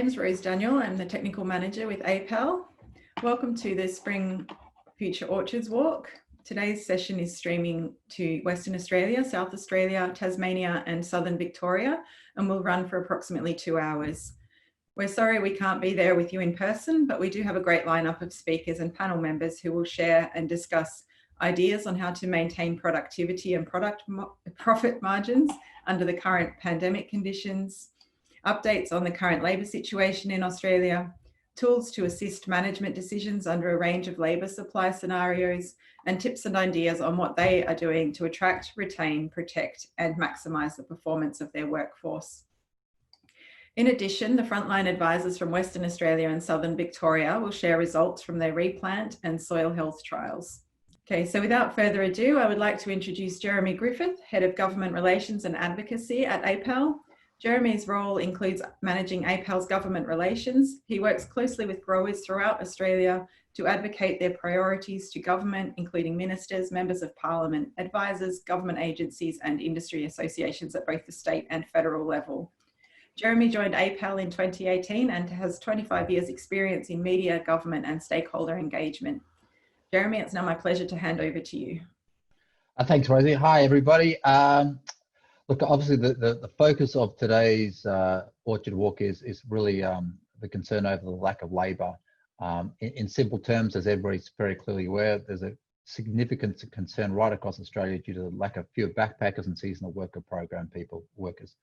name's Rose Daniel. I'm the Technical Manager with APAL. Welcome to the Spring Future Orchards Walk. Today's session is streaming to Western Australia, South Australia, Tasmania and Southern Victoria, and will run for approximately 2 hours. We're sorry we can't be there with you in person, but we do have a great lineup of speakers and panel members who will share and discuss ideas on how to maintain productivity and profit margins under the current pandemic conditions, updates on the current labour situation in Australia, tools to assist management decisions under a range of labour supply scenarios, and tips and ideas on what they are doing to attract, retain, protect, and maximise the performance of their workforce. In addition, the frontline advisors from Western Australia and Southern Victoria will share results from their replant and soil health trials. Okay, so without further ado, I would like to introduce Jeremy Griffith, Head of Government Relations and Advocacy at APAL. Jeremy's role includes managing APAL's government relations. He works closely with growers throughout Australia to advocate their priorities to government, including ministers, members of parliament, advisors, government agencies, and industry associations at both the state and federal level. Jeremy joined APAL in 2018 and has 25 years experience in media, government, and stakeholder engagement. Jeremy, it's now my pleasure to hand over to you. Thanks, Rosie. Hi, everybody. Look, obviously the focus of today's Orchard Walk is really the concern over the lack of labour. In simple terms, as everybody's very clearly aware, there's a significant concern right across Australia due to the lack of fewer backpackers and seasonal worker program workers.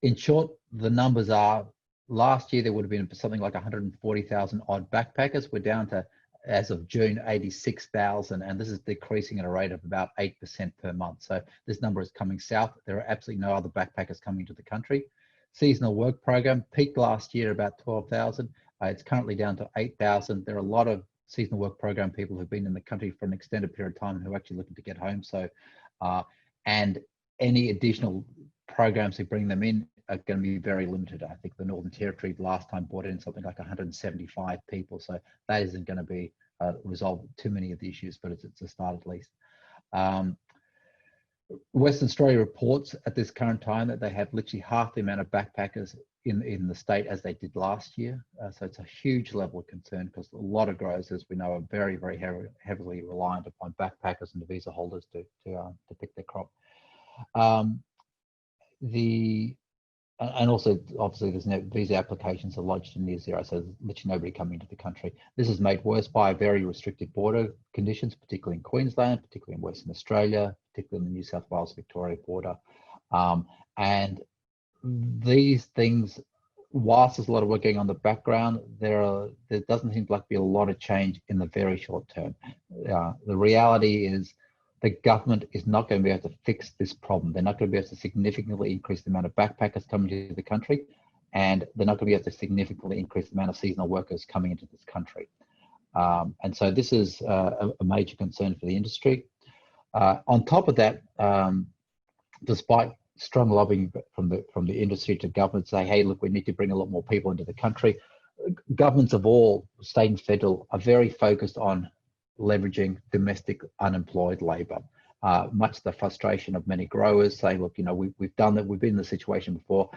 In short, the numbers are, last year there would have been something like 140,000 odd backpackers. We're down to, as of June, 86,000, and this is decreasing at a rate of about 8% per month. So this number is coming south. There are absolutely no other backpackers coming to the country. Seasonal work program peaked last year about 12,000. It's currently down to 8,000. There are a lot of seasonal work program people who've been in the country for an extended period of time who are actually looking to get home. So, and any additional programs who bring them in are going to be very limited. I think the Northern Territory last time brought in something like 175 people, so that isn't going to be resolve too many of the issues, but it's a start at least. Western Australia reports at this current time that they have literally half the amount of backpackers in the state as they did last year. So it's a huge level of concern because a lot of growers, as we know, are very, very heavily reliant upon backpackers and the visa holders to pick their crop. And also, obviously, there's no visa applications are lodged in near zero, so there's literally nobody coming into the country. This is made worse by very restrictive border conditions, particularly in Queensland, particularly in Western Australia, particularly in the New South Wales-Victoria border. And these things, whilst there's a lot of work going on in the background, there doesn't seem to be a lot of change in the very short term. The reality is, the government is not going to be able to fix this problem. They're not going to be able to significantly increase the amount of backpackers coming to the country, and they're not going to be able to significantly increase the amount of seasonal workers coming into this country. And so this is a major concern for the industry. On top of that, despite strong lobbying from the industry to government say, hey, look, we need to bring a lot more people into the country, governments of all, state and federal, are very focused on leveraging domestic unemployed labour. Much to the frustration of many growers saying, look, we've done that, we've been in the situation before.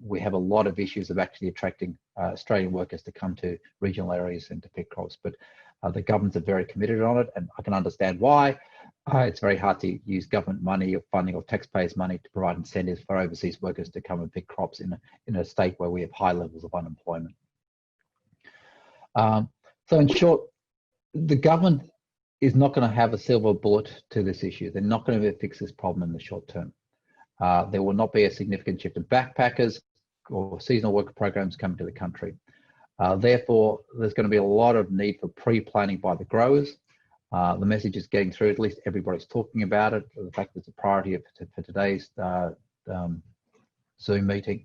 We have a lot of issues of actually attracting Australian workers to come to regional areas and to pick crops, but the governments are very committed on it, and I can understand why. It's very hard to use government money or funding or taxpayers' money to provide incentives for overseas workers to come and pick crops in a state where we have high levels of unemployment. So in short, the government is not going to have a silver bullet to this issue. They're not going to fix this problem in the short term. There will not be a significant shift in backpackers or seasonal worker programs coming to the country. Therefore, there's going to be a lot of need for pre-planning by the growers. The message is getting through, at least everybody's talking about it. The fact that it's a priority for today's Zoom meeting.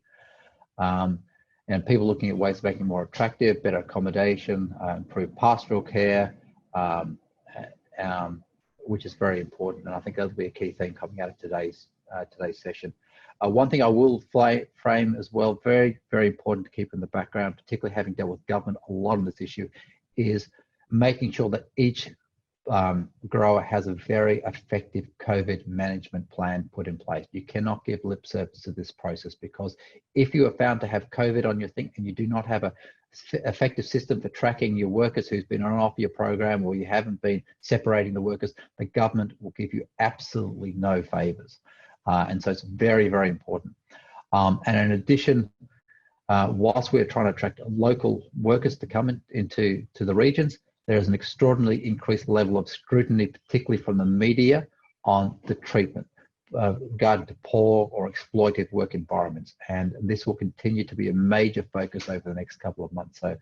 And people looking at ways of making it more attractive, better accommodation, improved pastoral care, which is very important. And I think that'll be a key theme coming out of today's session. One thing I will frame as well, very, very important to keep in the background, particularly having dealt with government a lot on this issue, is making sure that each grower has a very effective COVID management plan put in place. You cannot give lip service to this process, because if you are found to have COVID on your thing and you do not have a effective system for tracking your workers who's been on and off your program, or you haven't been separating the workers, the government will give you absolutely no favors. And so it's very, very important. And in addition, whilst we're trying to attract local workers to come into the regions, there is an extraordinarily increased level of scrutiny, particularly from the media, on the treatment regarding to poor or exploitative work environments. And this will continue to be a major focus over the next couple of months. So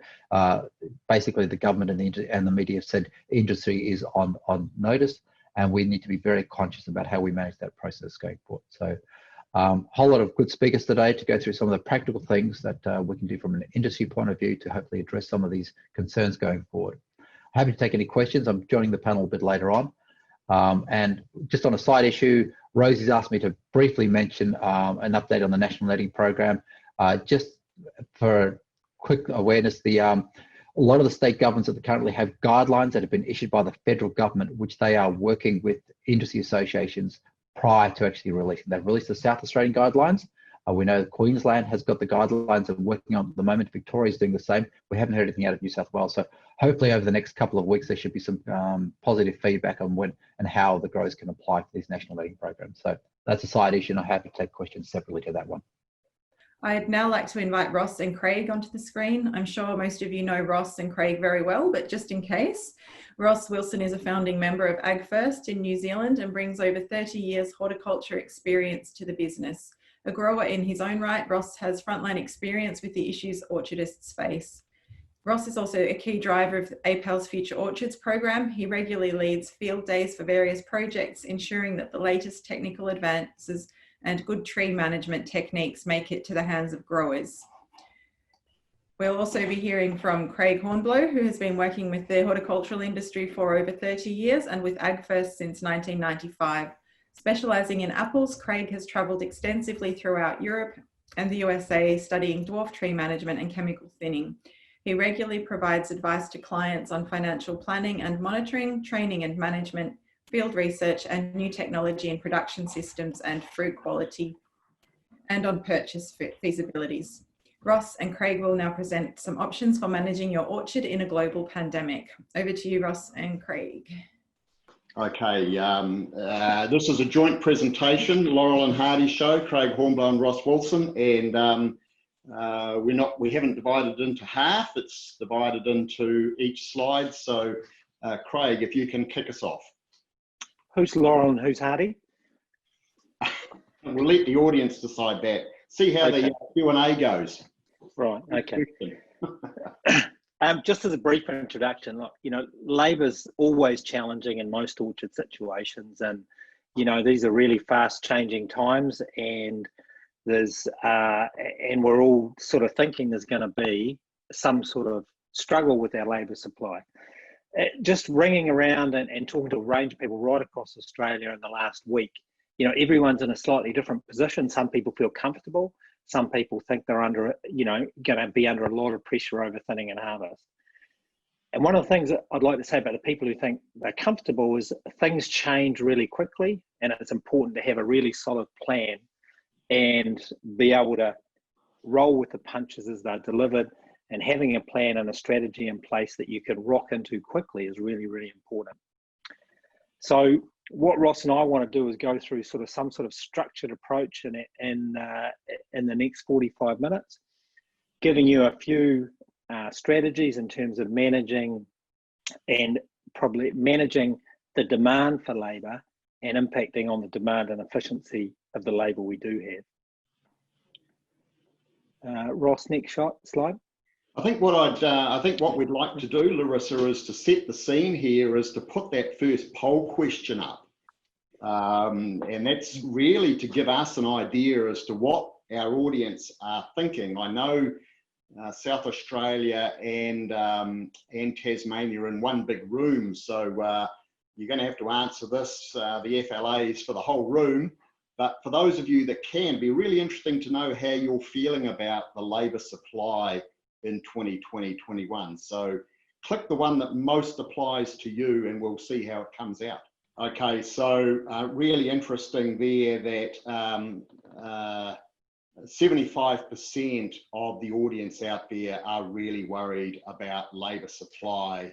basically the government and the media have said industry is on notice, and we need to be very conscious about how we manage that process going forward. So whole lot of good speakers today to go through some of the practical things that we can do from an industry point of view to hopefully address some of these concerns going forward. Happy to take any questions. I'm joining the panel a bit later on. And just on a side issue, Rosie's asked me to briefly mention an update on the National Netting Program. Just for quick awareness, a lot of the state governments that currently have guidelines that have been issued by the federal government, which they are working with industry associations prior to actually releasing. They've released the South Australian guidelines. We know Queensland has got the guidelines and working on at the moment. Victoria's doing the same. We haven't heard anything out of New South Wales. So hopefully over the next couple of weeks, there should be some positive feedback on when and how the growers can apply for these national netting programs. So that's a side issue, and I'm happy to take questions separately to that one. I'd now like to invite Ross and Craig onto the screen. I'm sure most of you know Ross and Craig very well, but just in case, Ross Wilson is a founding member of AgFirst in New Zealand and brings over 30 years horticulture experience to the business. A grower in his own right, Ross has frontline experience with the issues orchardists face. Ross is also a key driver of APAL's Future Orchards program. He regularly leads field days for various projects, ensuring that the latest technical advances and good tree management techniques make it to the hands of growers. We'll also be hearing from Craig Hornblow, who has been working with the horticultural industry for over 30 years and with AgFirst since 1995. Specialising in apples, Craig has travelled extensively throughout Europe and the USA studying dwarf tree management and chemical thinning. He regularly provides advice to clients on financial planning and monitoring, training and management, field research and new technology and production systems and fruit quality, and on purchase feasibilities. Ross and Craig will now present some options for managing your orchard in a global pandemic. Over to you, Ross and Craig. Okay, this is a joint presentation, Laurel and Hardy show, Craig Hornblow and Ross Wilson, and we haven't divided into half, it's divided into each slide. So Craig, if you can kick us off. Who's Laurel and who's Hardy? We'll let the audience decide that. See how the Q&A goes. Right, okay. Just as a brief introduction, look, labour's always challenging in most orchard situations, and these are really fast changing times, and there's and we're all sort of thinking there's going to be some sort of struggle with our labour supply. Just ringing around and talking to a range of people right across Australia in the last week, everyone's in a slightly different position. Some people feel comfortable. Some people think they're under, going to be under a lot of pressure over thinning and harvest. And one of the things that I'd like to say about the people who think they're comfortable is things change really quickly, and it's important to have a really solid plan and be able to roll with the punches as they're delivered, and having a plan and a strategy in place that you can rock into quickly is really, really important. So what Ross and I want to do is go through some sort of structured approach in the next 45 minutes, giving you a few strategies in terms of managing the demand for labour and impacting on the demand and efficiency of the labour we do have. Ross, next slide. I think what we'd like to do, Larissa, is to set the scene here, is to put that first poll question up. And that's really to give us an idea as to what our audience are thinking. I know South Australia and Tasmania in one big room, so you're going to have to answer this, the FLAs for the whole room. But for those of you that can, be really interesting to know how you're feeling about the labour supply in 2020-21. So click the one that most applies to you and we'll see how it comes out. Okay, so really interesting there that 75% of the audience out there are really worried about labour supply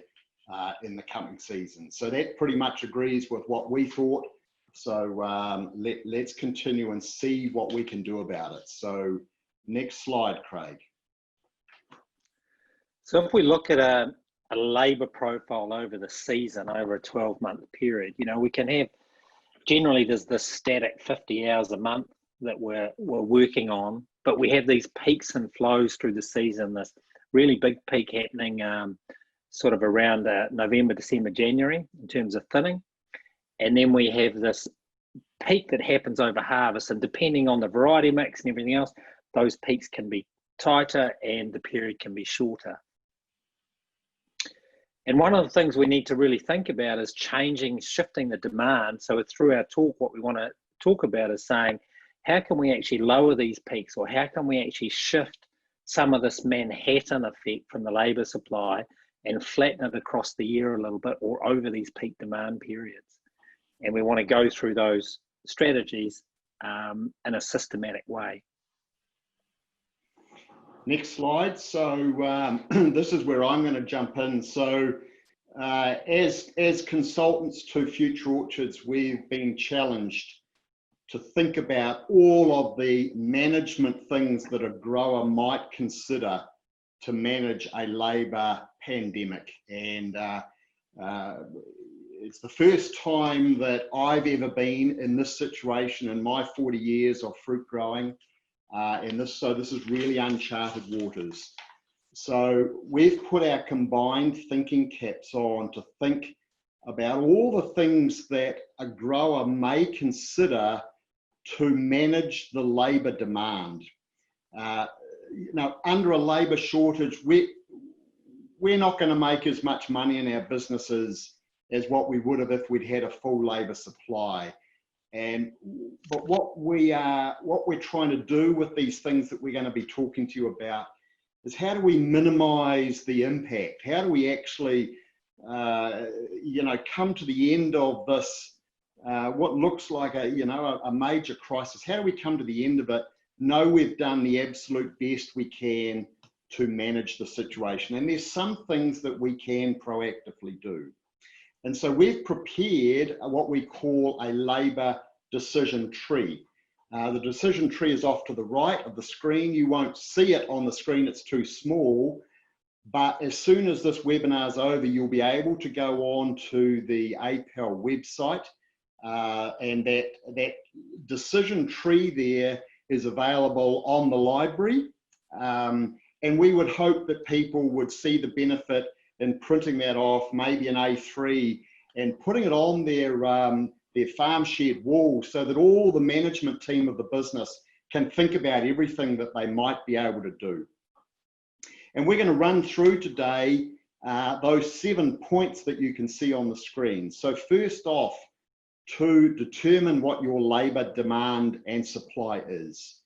in the coming season. So that pretty much agrees with what we thought. So let's continue and see what we can do about it. So next slide, Craig. So if we look at a labour profile over the season, over a 12-month period, you know, we can have, generally there's this static 50 hours a month that we're working on, but we have these peaks and flows through the season, this really big peak happening sort of around November, December, January in terms of thinning. And then we have this peak that happens over harvest, and depending on the variety mix and everything else, those peaks can be tighter and the period can be shorter. And one of the things we need to really think about is shifting the demand. So through our talk, what we want to talk about is saying, how can we actually lower these peaks, or how can we actually shift some of this Manhattan effect from the labour supply and flatten it across the year a little bit, or over these peak demand periods? And we want to go through those strategies in a systematic way. Next slide. So this is where I'm going to jump in. So as consultants to Future Orchards, we've been challenged to think about all of the management things that a grower might consider to manage a labour pandemic. And it's the first time that I've ever been in this situation in my 40 years of fruit growing. So this is really uncharted waters. So we've put our combined thinking caps on to think about all the things that a grower may consider to manage the labour demand. You know, under a labour shortage, we're not going to make as much money in our businesses as what we would have if we'd had a full labour supply. But what we're trying to do with these things that we're going to be talking to you about is, how do we minimise the impact? How do we actually, you know, come to the end of this, what looks like a major crisis? How do we come to the end of it, know we've done the absolute best we can to manage the situation? And there's some things that we can proactively do. And so we've prepared what we call a labour decision tree. The decision tree is off to the right of the screen. You won't see it on the screen, it's too small. But as soon as this webinar is over, you'll be able to go on to the APAL website, and that decision tree there is available on the library. And we would hope that people would see the benefit in printing that off, maybe an A3, and putting it on their farm shed wall, so that all the management team of the business can think about everything that they might be able to do. And we're going to run through today those 7 points that you can see on the screen. So first off, to determine what your labour demand and supply is.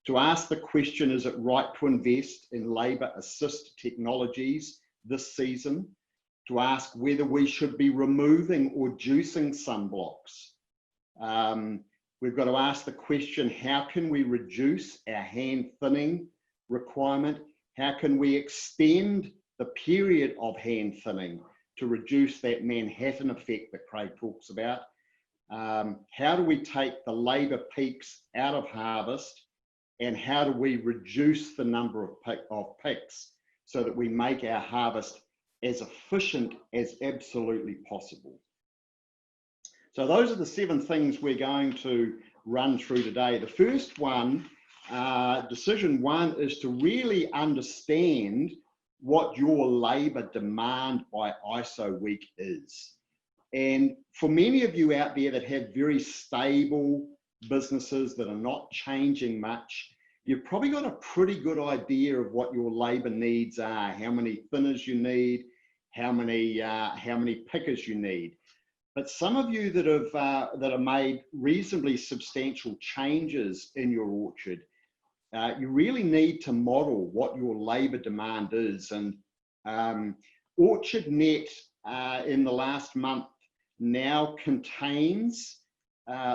To ask the question, is it right to invest in labour assist technologies this season? To ask whether we should be removing or juicing sunblocks. We've got to ask the question, how can we reduce our hand thinning requirement? How can we extend the period of hand thinning to reduce that Manhattan effect that Craig talks about? How do we take the labour peaks out of harvest, and how do we reduce the number of peaks so that we make our harvest as efficient as absolutely possible? So those are the 7 things we're going to run through today. The first one, decision 1, is to really understand what your labour demand by ISO week is. And for many of you out there that have very stable businesses that are not changing much, you've probably got a pretty good idea of what your labour needs are, how many thinners you need, how many pickers you need. But some of you that have made reasonably substantial changes in your orchard, you really need to model what your labour demand is. And OrchardNet in the last month now contains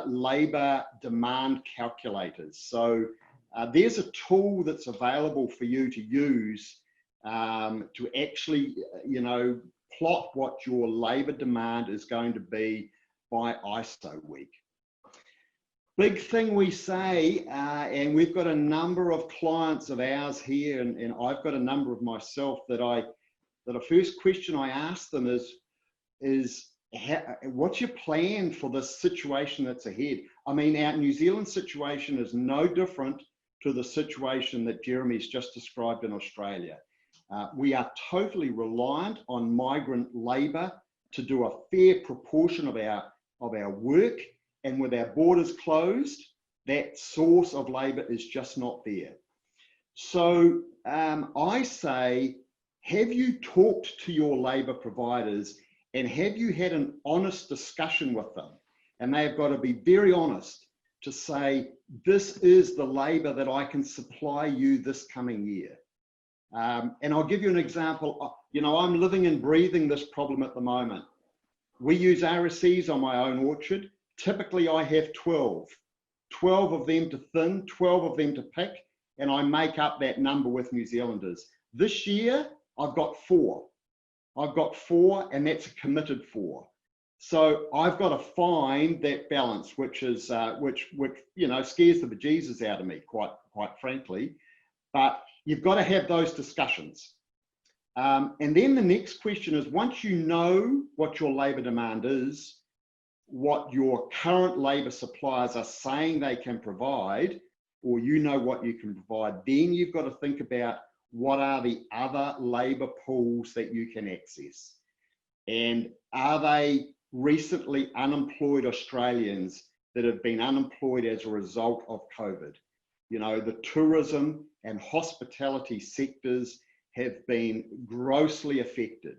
labour demand calculators. So there's a tool that's available for you to use to actually, you know, plot what your labour demand is going to be by ISO week. Big thing we say, and we've got a number of clients of ours here, and I've got a number of myself, that the first question I ask them is what's your plan for this situation that's ahead? I mean, our New Zealand situation is no different to the situation that Jeremy's just described in Australia. We are totally reliant on migrant labour to do a fair proportion of our work, and with our borders closed, that source of labour is just not there. So I say, have you talked to your labour providers, and have you had an honest discussion with them? And they've got to be very honest to say, this is the labour that I can supply you this coming year. And I'll give you an example. You know, I'm living and breathing this problem at the moment. We use RSEs on my own orchard. Typically I have 12 of them to thin, 12 of them to pick, and I make up that number with New Zealanders. This year, I've got 4. I've got 4, and that's a committed 4. So I've got to find that balance, which is which you know, scares the bejesus out of me, quite frankly. But you've got to have those discussions. And then the next question is, once you know what your labour demand is, what your current labour suppliers are saying they can provide, or you know what you can provide, then you've got to think about what are the other labour pools that you can access. And are they recently unemployed Australians that have been unemployed as a result of COVID? You know, the tourism and hospitality sectors have been grossly affected.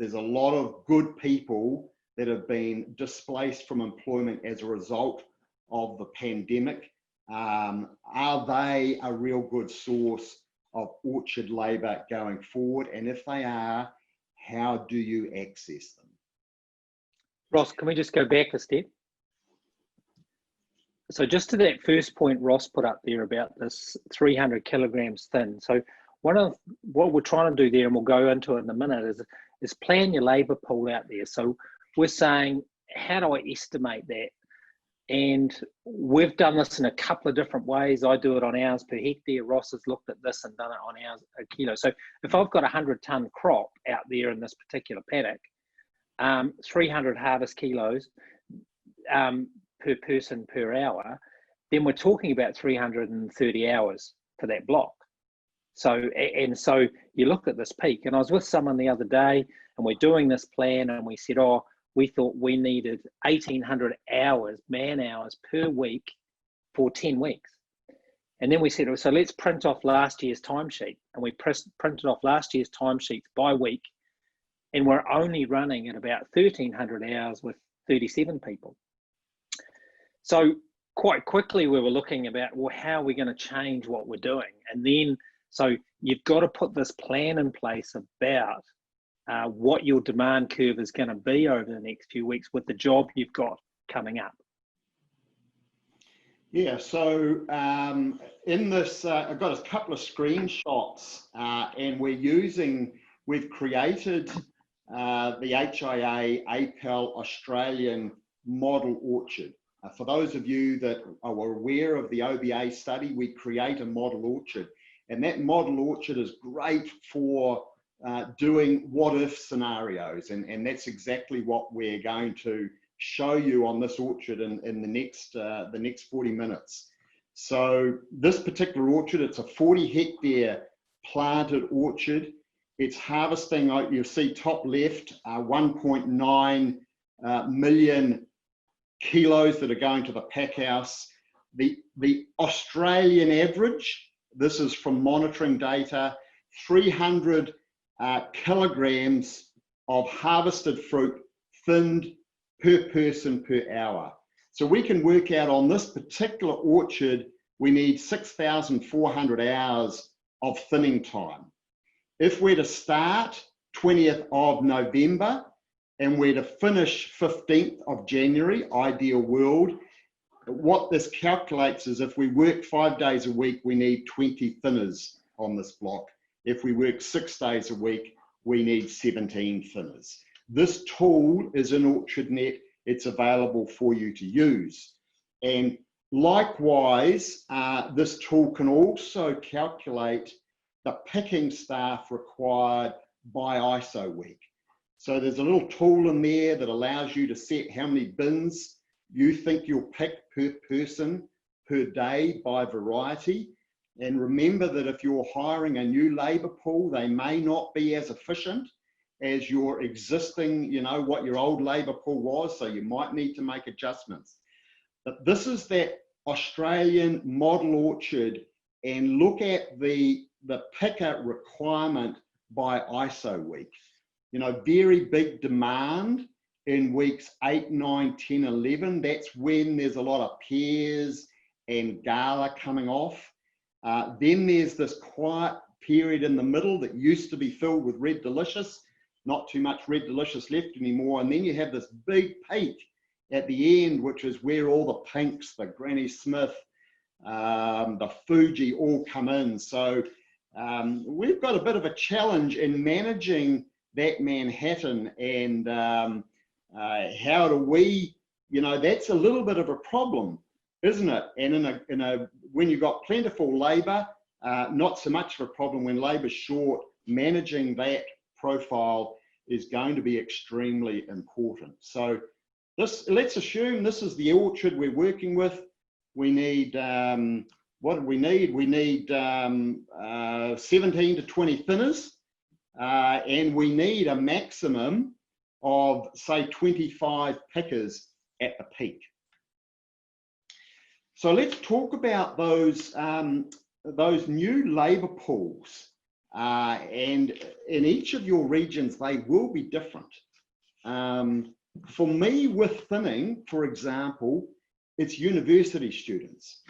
There's a lot of good people that have been displaced from employment as a result of the pandemic. Are they a real good source of orchard labour going forward? And if they are, how do you access them? Ross, can we just go back a step? So just to that first point Ross put up there about this 300 kilograms thin. So one of what we're trying to do there, and we'll go into it in a minute, is plan your labour pool out there. So we're saying, how do I estimate that? And we've done this in a couple of different ways. I do it on hours per hectare. Ross has looked at this and done it on hours a kilo. So if I've got a 100-ton crop out there in this particular paddock, 300 harvest kilos per person per hour, then we're talking about 330 hours for that block. So, and so you look at this peak, and I was with someone the other day and we're doing this plan, and we said, oh, we thought we needed 1,800 hours, man hours per week for 10 weeks. And then we said, so let's print off last year's timesheet. And we printed off last year's timesheets by week, and we're only running at about 1,300 hours with 37 people. So quite quickly we were looking about, well, how are we going to change what we're doing? And then, so you've got to put this plan in place about what your demand curve is going to be over the next few weeks with the job you've got coming up. Yeah, so in this, I've got a couple of screenshots, and we've created the HIA APAL Australian model orchard. For those of you that are aware of the OBA study, we create a model orchard, and that model orchard is great for doing what-if scenarios, and that's exactly what we're going to show you on this orchard in the next 40 minutes. So this particular orchard, it's a 40-hectare planted orchard. It's harvesting, you'll see top left, 1.9 million kilos that are going to the pack house. The Australian average, this is from monitoring data, 300 kilograms of harvested fruit thinned per person per hour. So we can work out on this particular orchard, we need 6,400 hours of thinning time. If we're to start 20th of November, and we're to finish 15th of January, ideal world. What this calculates is if we work 5 days a week, we need 20 thinners on this block. If we work 6 days a week, we need 17 thinners. This tool is in OrchardNet. It's available for you to use. And likewise, this tool can also calculate the picking staff required by ISO week. So there's a little tool in there that allows you to set how many bins you think you'll pick per person per day by variety. And remember that if you're hiring a new labour pool, they may not be as efficient as your existing, what your old labour pool was, so you might need to make adjustments. But this is that Australian model orchard, and look at the picker requirement by ISO week. Very big demand in weeks 8, 9, 10, 11. That's when there's a lot of pears and gala coming off. Then there's this quiet period in the middle that used to be filled with Red Delicious. Not too much Red Delicious left anymore. And then you have this big peak at the end, which is where all the pinks, the Granny Smith, the Fuji all come in. So we've got a bit of a challenge in managing that Manhattan, and how do we, that's a little bit of a problem, isn't it? And when you've got plentiful labour, not so much of a problem. When labour's short, managing that profile is going to be extremely important. So let's assume this is the orchard we're working with. We need, what do we need? We need 17 to 20 thinners, and we need a maximum of, say, 25 pickers at the peak. So let's talk about those new labour pools. And in each of your regions, they will be different. For me, with thinning, for example, it's university students.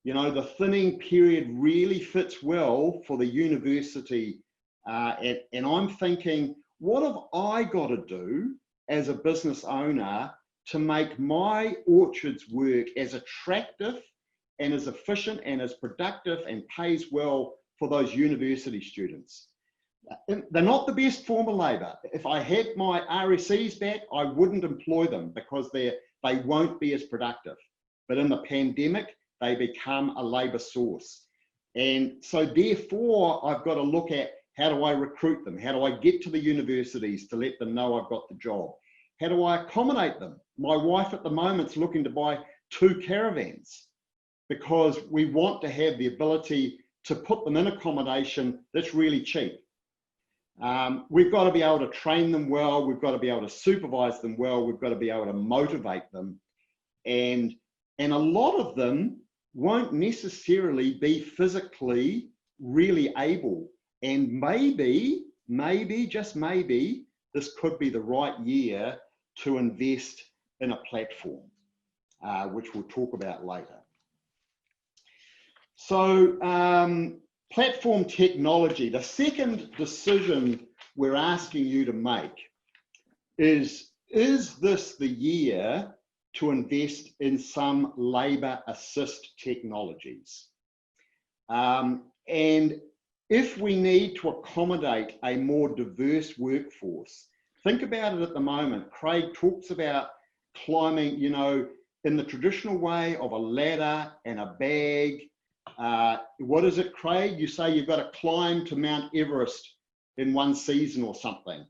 The thinning period really fits well for the university. And I'm thinking, what have I got to do as a business owner to make my orchards work as attractive and as efficient and as productive and pays well for those university students? They're not the best form of labour. If I had my RSEs back, I wouldn't employ them because they won't be as productive. But in the pandemic, they become a labour source. And so therefore, I've got to look at, how do I recruit them? How do I get to the universities to let them know I've got the job? How do I accommodate them? My wife at the moment's looking to buy 2 caravans because we want to have the ability to put them in accommodation that's really cheap. We've got to be able to train them well. We've got to be able to supervise them well. We've got to be able to motivate them. And a lot of them won't necessarily be physically really able. And maybe, just maybe, this could be the right year to invest in a platform, which we'll talk about later. So platform technology, the second decision we're asking you to make is this the year to invest in some labour assist technologies? And if we need to accommodate a more diverse workforce, think about it at the moment. Craig talks about climbing, in the traditional way of a ladder and a bag. What is it, Craig? You say you've got to climb to Mount Everest in one season or something.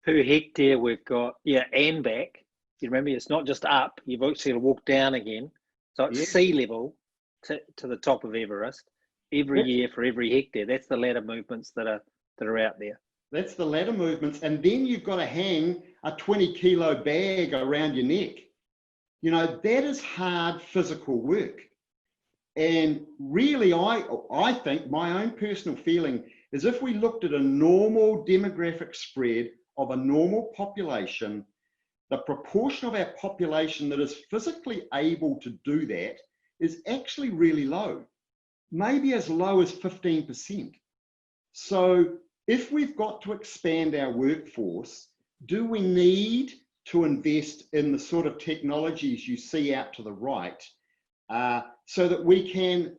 Per hectare we've got, and back. You remember, it's not just up, you've actually got to walk down again. So it's sea level to the top of Everest every year for every hectare. That's the ladder movements that are out there. That's the ladder movements. And then you've got to hang a 20-kilo bag around your neck. That is hard physical work. And really, I think my own personal feeling is if we looked at a normal demographic spread of a normal population, the proportion of our population that is physically able to do that is actually really low, maybe as low as 15%. So if we've got to expand our workforce, do we need to invest in the sort of technologies you see out to the right, so that we can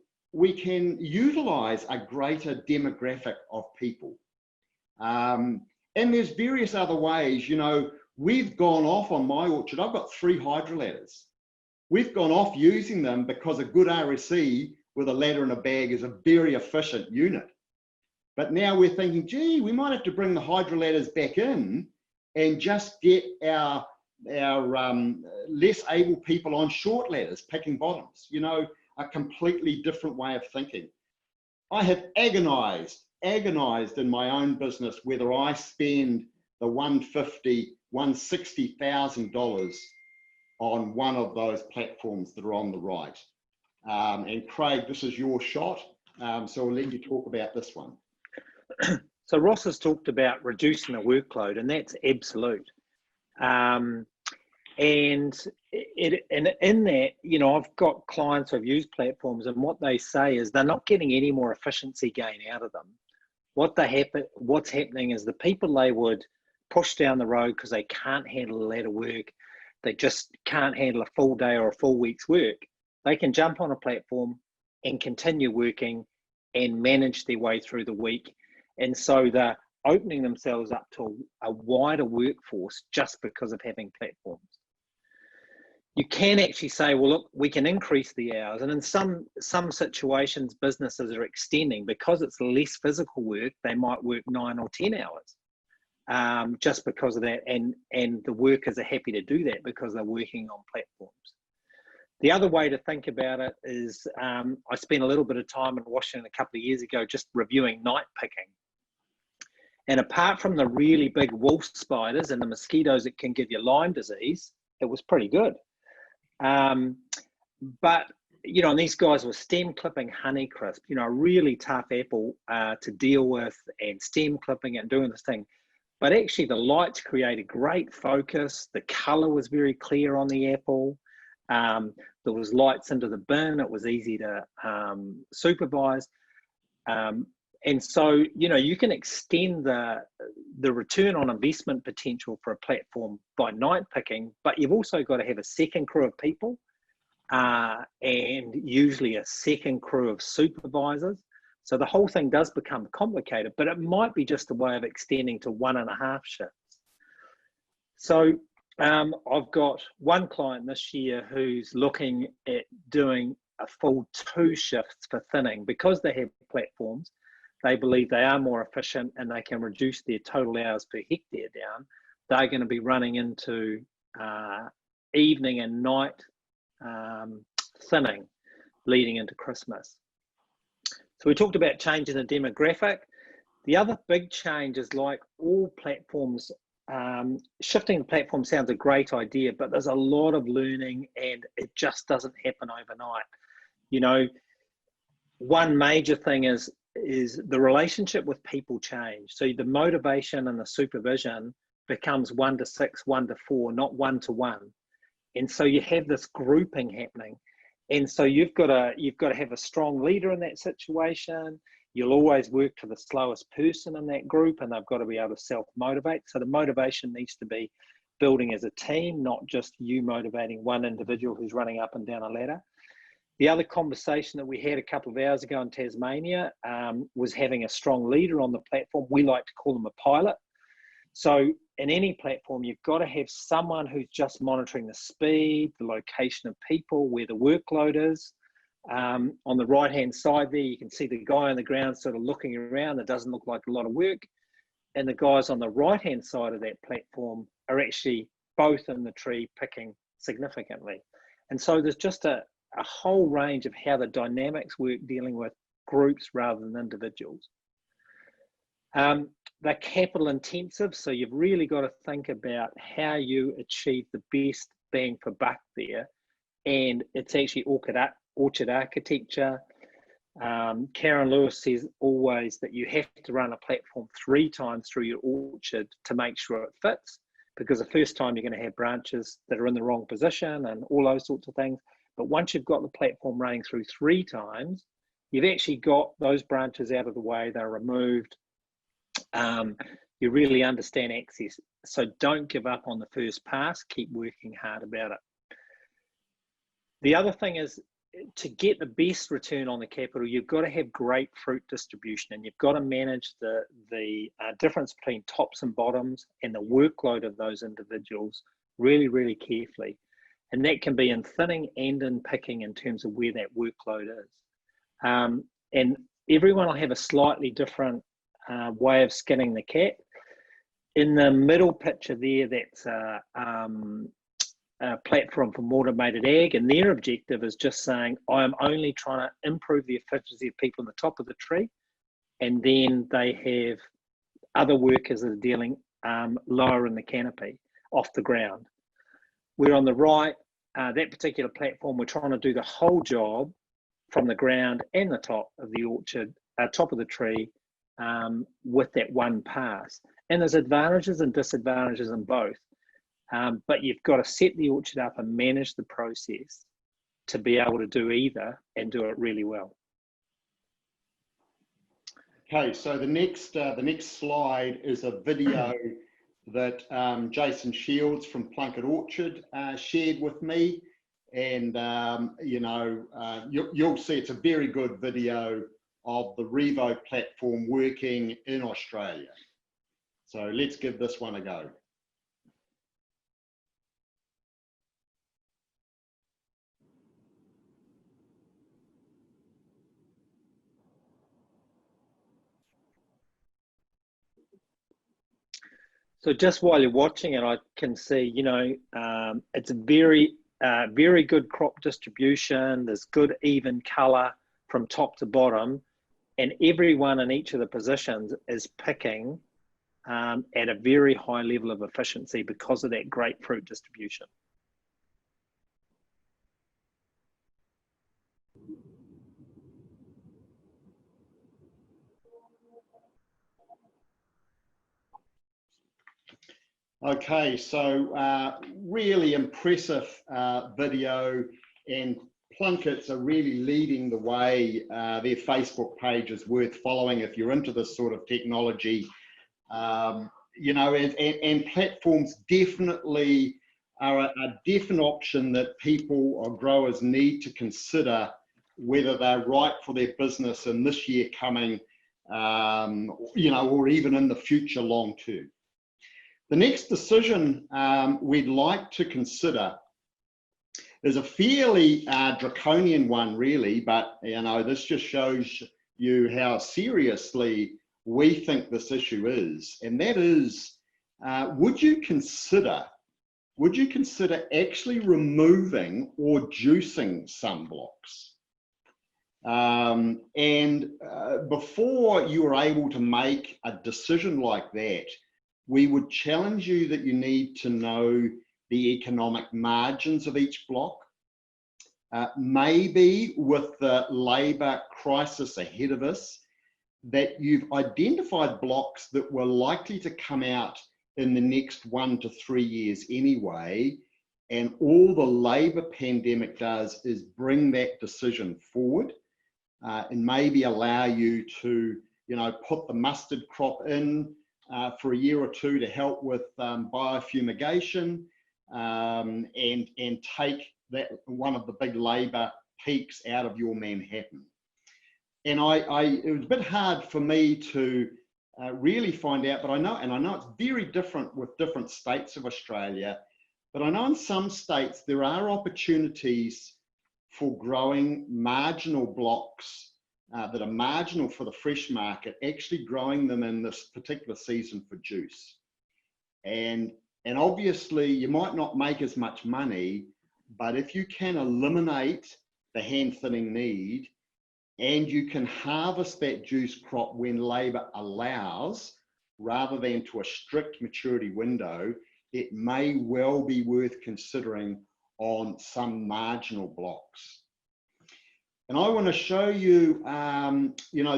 utilize a greater demographic of people? And there's various other ways. You know, we've gone off on my orchard. I've got 3 hydroladders. We've gone off using them because a good RSE with a ladder and a bag is a very efficient unit. But now we're thinking, gee, we might have to bring the hydroladders back in and just get our less able people on short ladders, picking bottoms. You know, a completely different way of thinking. I have agonized in my own business whether I spend the $160,000 on one of those platforms that are on the right. And Craig, this is your shot, so I'll let you talk about this one. So Ross has talked about reducing the workload, and that's absolute. And in that, you know, I've got clients who've used platforms, and what they say is they're not getting any more efficiency gain out of them. What's happening is the people they would push down the road because they can't handle a lot of work, they just can't handle a full day or a full week's work, they can jump on a platform and continue working and manage their way through the week. And so they're opening themselves up to a wider workforce just because of having platforms. You can actually say, well, look, we can increase the hours. And in some situations, businesses are extending because it's less physical work. They might work 9 or 10 hours just because of that. And the workers are happy to do that because they're working on platforms. The other way to think about it is I spent a little bit of time in Washington a couple of years ago just reviewing night picking. And apart from the really big wolf spiders and the mosquitoes that can give you Lyme disease, it was pretty good. But, you know, and these guys were stem clipping Honeycrisp, you know, a really tough apple to deal with, and stem clipping and doing this thing. But actually the lights created great focus. The color was very clear on the apple. There was lights into the bin. It was easy to supervise. And so, you know, you can extend the return on investment potential for a platform by night picking, but you've also got to have a second crew of people and usually a second crew of supervisors. So the whole thing does become complicated, but it might be just a way of extending to 1.5 shifts. So I've got one client this year who's looking at doing a full 2 shifts for thinning. Because they have platforms, they believe they are more efficient and they can reduce their total hours per hectare down. They're going to be running into evening and night thinning leading into Christmas. So we talked about changing the demographic. The other big change is, like all platforms, shifting the platform sounds a great idea, but there's a lot of learning and it just doesn't happen overnight. You know, one major thing is the relationship with people change. So the motivation and the supervision becomes 1 to 6, 1 to 4, not 1 to 1. And so you have this grouping happening. And so you've got to have a strong leader in that situation. You'll always work to the slowest person in that group, and they've got to be able to self-motivate. So the motivation needs to be building as a team, not just you motivating one individual who's running up and down a ladder. The other conversation that we had a couple of hours ago in Tasmania was having a strong leader on the platform. We like to call them a pilot. So in any platform, you've got to have someone who's just monitoring the speed, the location of people, where the workload is. On the right-hand side there, you can see the guy on the ground sort of looking around. It doesn't look like a lot of work. And the guys on the right-hand side of that platform are actually both in the tree picking significantly. And so there's just a whole range of how the dynamics work dealing with groups rather than individuals. They're capital intensive, so you've really got to think about how you achieve the best bang for buck there. And it's actually orchard architecture. Karen Lewis says always that you have to run a platform 3 times through your orchard to make sure it fits, because the first time you're going to have branches that are in the wrong position and all those sorts of things. But once you've got the platform running through 3 times, you've actually got those branches out of the way, they're removed. You really understand access. So don't give up on the first pass, keep working hard about it. The other thing is, to get the best return on the capital, you've got to have great fruit distribution, and you've got to manage the difference between tops and bottoms and the workload of those individuals really, really carefully. And that can be in thinning and in picking in terms of where that workload is. And everyone will have a slightly different way of skinning the cat. In the middle picture there, that's a platform from Automated Ag, and their objective is just saying, I am only trying to improve the efficiency of people on the top of the tree, and then they have other workers that are dealing lower in the canopy, off the ground. We're on the right, that particular platform, we're trying to do the whole job from the ground and the top of the orchard, top of the tree, with that one pass. And there's advantages and disadvantages in both. But you've got to set the orchard up and manage the process to be able to do either and do it really well. Okay, so the next slide is a video that Jason Shields from Plunkett Orchard shared with me, and you'll see it's a very good video of the Revo platform working in Australia. So let's give this one a go. So just while you're watching it, I can see, it's a very good crop distribution. There's good even colour from top to bottom, and everyone in each of the positions is picking at a very high level of efficiency because of that great fruit distribution. Okay, so really impressive video, and Plunkett's are really leading the way. Their Facebook page is worth following if you're into this sort of technology. And platforms definitely are a definite option that people or growers need to consider whether they're right for their business in this year coming, or even in the future long term. The next decision we'd like to consider is a fairly draconian one, really, but this just shows you how seriously we think this issue is, and that is, would you consider actually removing or juicing sunblocks? Before you are able to make a decision like that, we would challenge you that you need to know the economic margins of each block. Maybe with the labour crisis ahead of us, that you've identified blocks that were likely to come out in the next 1 to 3 years anyway, and all the labour pandemic does is bring that decision forward, and maybe allow you to, put the mustard crop in for a year or two to help with biofumigation, and take that one of the big labour peaks out of your Manhattan. And it was a bit hard for me to really find out, but I know it's very different with different states of Australia, but I know in some states there are opportunities for growing marginal blocks that are marginal for the fresh market, actually growing them in this particular season for juice. And obviously you might not make as much money, but if you can eliminate the hand thinning need, and you can harvest that juice crop when labour allows, rather than to a strict maturity window, it may well be worth considering on some marginal blocks. And I want to show you,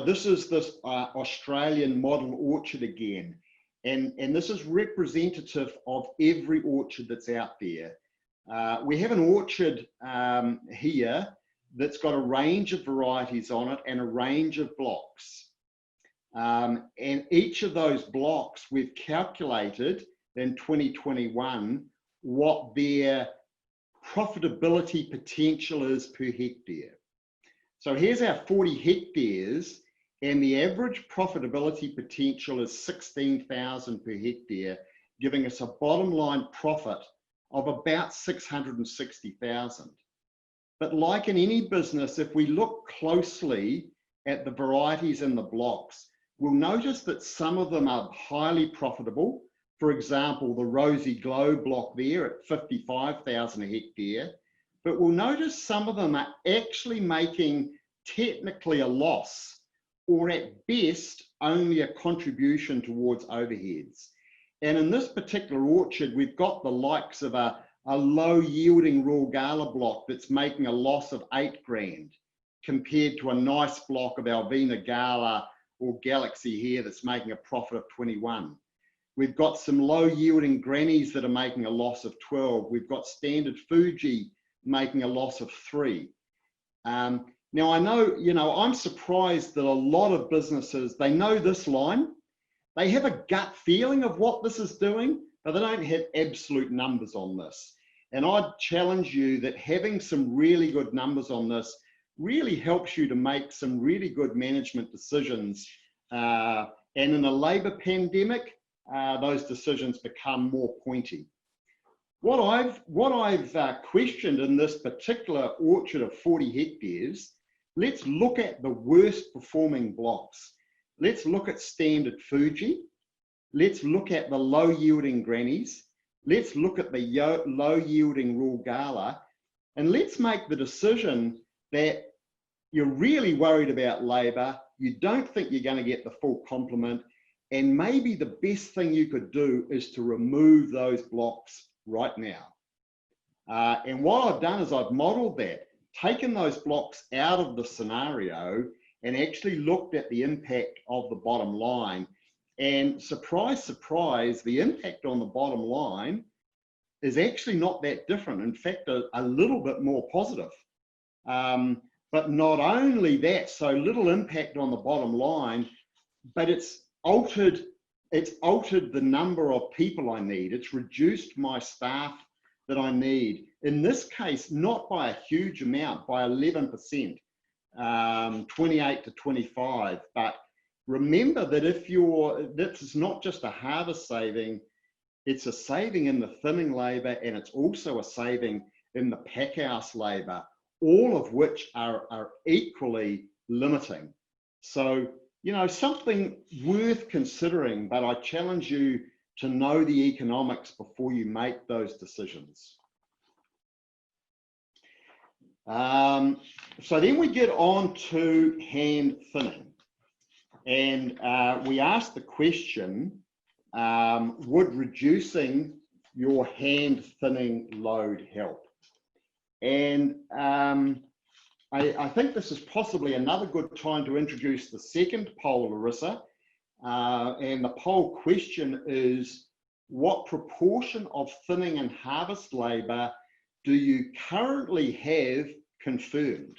this is this Australian model orchard again, and this is representative of every orchard that's out there. We have an orchard here that's got a range of varieties on it and a range of blocks. And each of those blocks, we've calculated in 2021 what their profitability potential is per hectare. So here's our 40 hectares, and the average profitability potential is 16,000 per hectare, giving us a bottom line profit of about 660,000. But like in any business, if we look closely at the varieties in the blocks, we'll notice that some of them are highly profitable. For example, the Rosy Glow block there at 55,000 a hectare. But we'll notice some of them are actually making technically a loss, or at best, only a contribution towards overheads. And in this particular orchard, we've got the likes of a low yielding raw gala block that's making a loss of 8 grand, compared to a nice block of Alvina Gala or Galaxy here that's making a profit of 21. We've got some low yielding grannies that are making a loss of 12. We've got standard Fuji making a loss of 3. Now I know, I'm surprised that a lot of businesses, they know this line, they have a gut feeling of what this is doing, but they don't have absolute numbers on this. And I'd challenge you that having some really good numbers on this really helps you to make some really good management decisions. And in a labour pandemic, those decisions become more pointy. What I've questioned in this particular orchard of 40 hectares, let's look at the worst performing blocks. Let's look at standard Fuji. Let's look at the low yielding grannies. Let's look at the low yielding raw gala. And let's make the decision that you're really worried about labour. You don't think you're going to get the full complement. And maybe the best thing you could do is to remove those blocks right now. And what I've done is I've modeled that, taken those blocks out of the scenario and actually looked at the impact of the bottom line. And surprise, surprise, the impact on the bottom line is actually not that different. In fact, a little bit more positive. But not only that, so little impact on the bottom line, but it's altered the number of people I need. It's reduced my staff that I need. In this case, not by a huge amount, by 11%, 28 to 25. But remember that this is not just a harvest saving, it's a saving in the thinning labour, and it's also a saving in the packhouse labour, all of which are equally limiting. So, something worth considering, but I challenge you to know the economics before you make those decisions. So then we get on to hand thinning. And we asked the question, would reducing your hand thinning load help? And I think this is possibly another good time to introduce the second poll, Larissa. And the poll question is, what proportion of thinning and harvest labour do you currently have confirmed?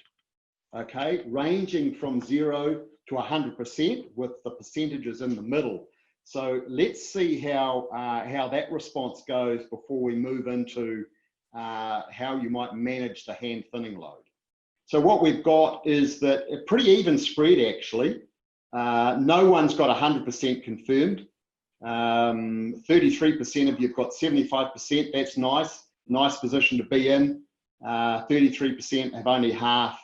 Okay, ranging from 0 to 100% with the percentages in the middle. So let's see how that response goes before we move into how you might manage the hand thinning load. So what we've got is that a pretty even spread actually. No one's got 100% confirmed. 33% of you've got 75%. That's nice position to be in. 33% have only half,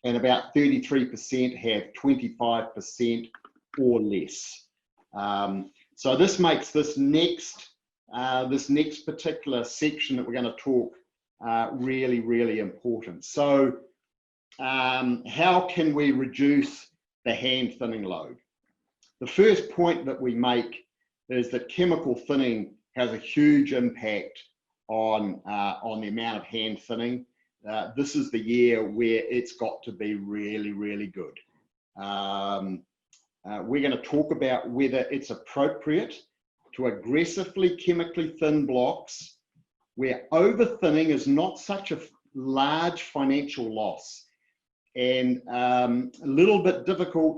and about 33% have 25% or less. So this makes this next particular section that we're going to talk really, really important. So how can we reduce the hand thinning load? The first point that we make is that chemical thinning has a huge impact on the amount of hand thinning. This is the year where it's got to be really, really good. We're going to talk about whether it's appropriate to aggressively chemically thin blocks where over thinning is not such a large financial loss. and a little bit difficult,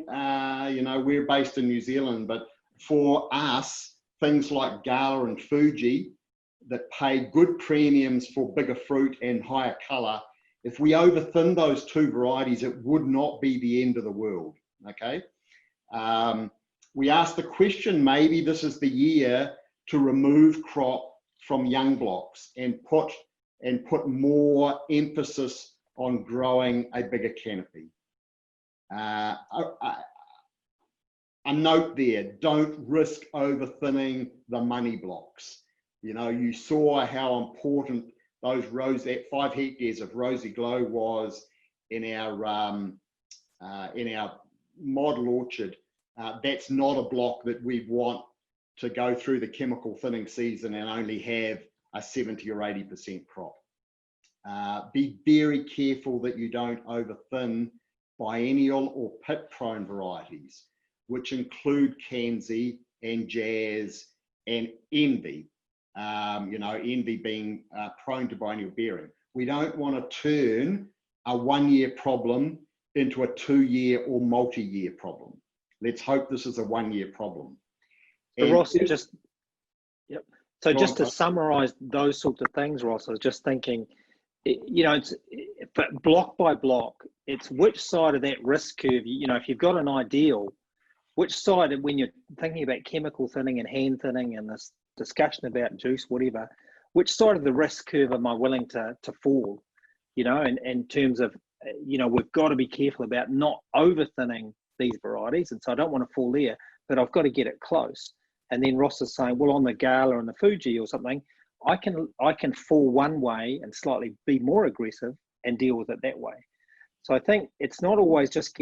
you know, we're based in New Zealand, but for us, things like Gala and Fuji that pay good premiums for bigger fruit and higher colour, if we overthin those two varieties, it would not be the end of the world, okay? We asked the question, maybe this is the year to remove crop from young blocks and put more emphasis on growing a bigger canopy. A note there, don't risk overthinning the money blocks. You know, you saw how important those that 5 hectares of Rosy Glow was in our model orchard. That's not a block that we want to go through the chemical thinning season and only have a 70 or 80% crop. Be very careful that you don't overthin biennial or pit-prone varieties, which include Kanzi and Jazz and Envy. You know, Envy being prone to biennial bearing. We don't want to turn a 1-year problem into a 2-year or multi-year problem. Let's hope this is a 1-year problem. So Ross, yep. So just to summarise those sorts of things, Ross, I was just thinking, you know, but block by block, it's which side of that risk curve, you know, if you've got an ideal, which side, when you're thinking about chemical thinning and hand thinning and this discussion about juice, whatever, which side of the risk curve am I willing to fall, you know, in terms of, you know, we've got to be careful about not over thinning these varieties. And so I don't want to fall there, but I've got to get it close. And then Ross is saying, well, on the Gala and the Fuji or something, I can fall one way and slightly be more aggressive and deal with it that way. So I think it's not always just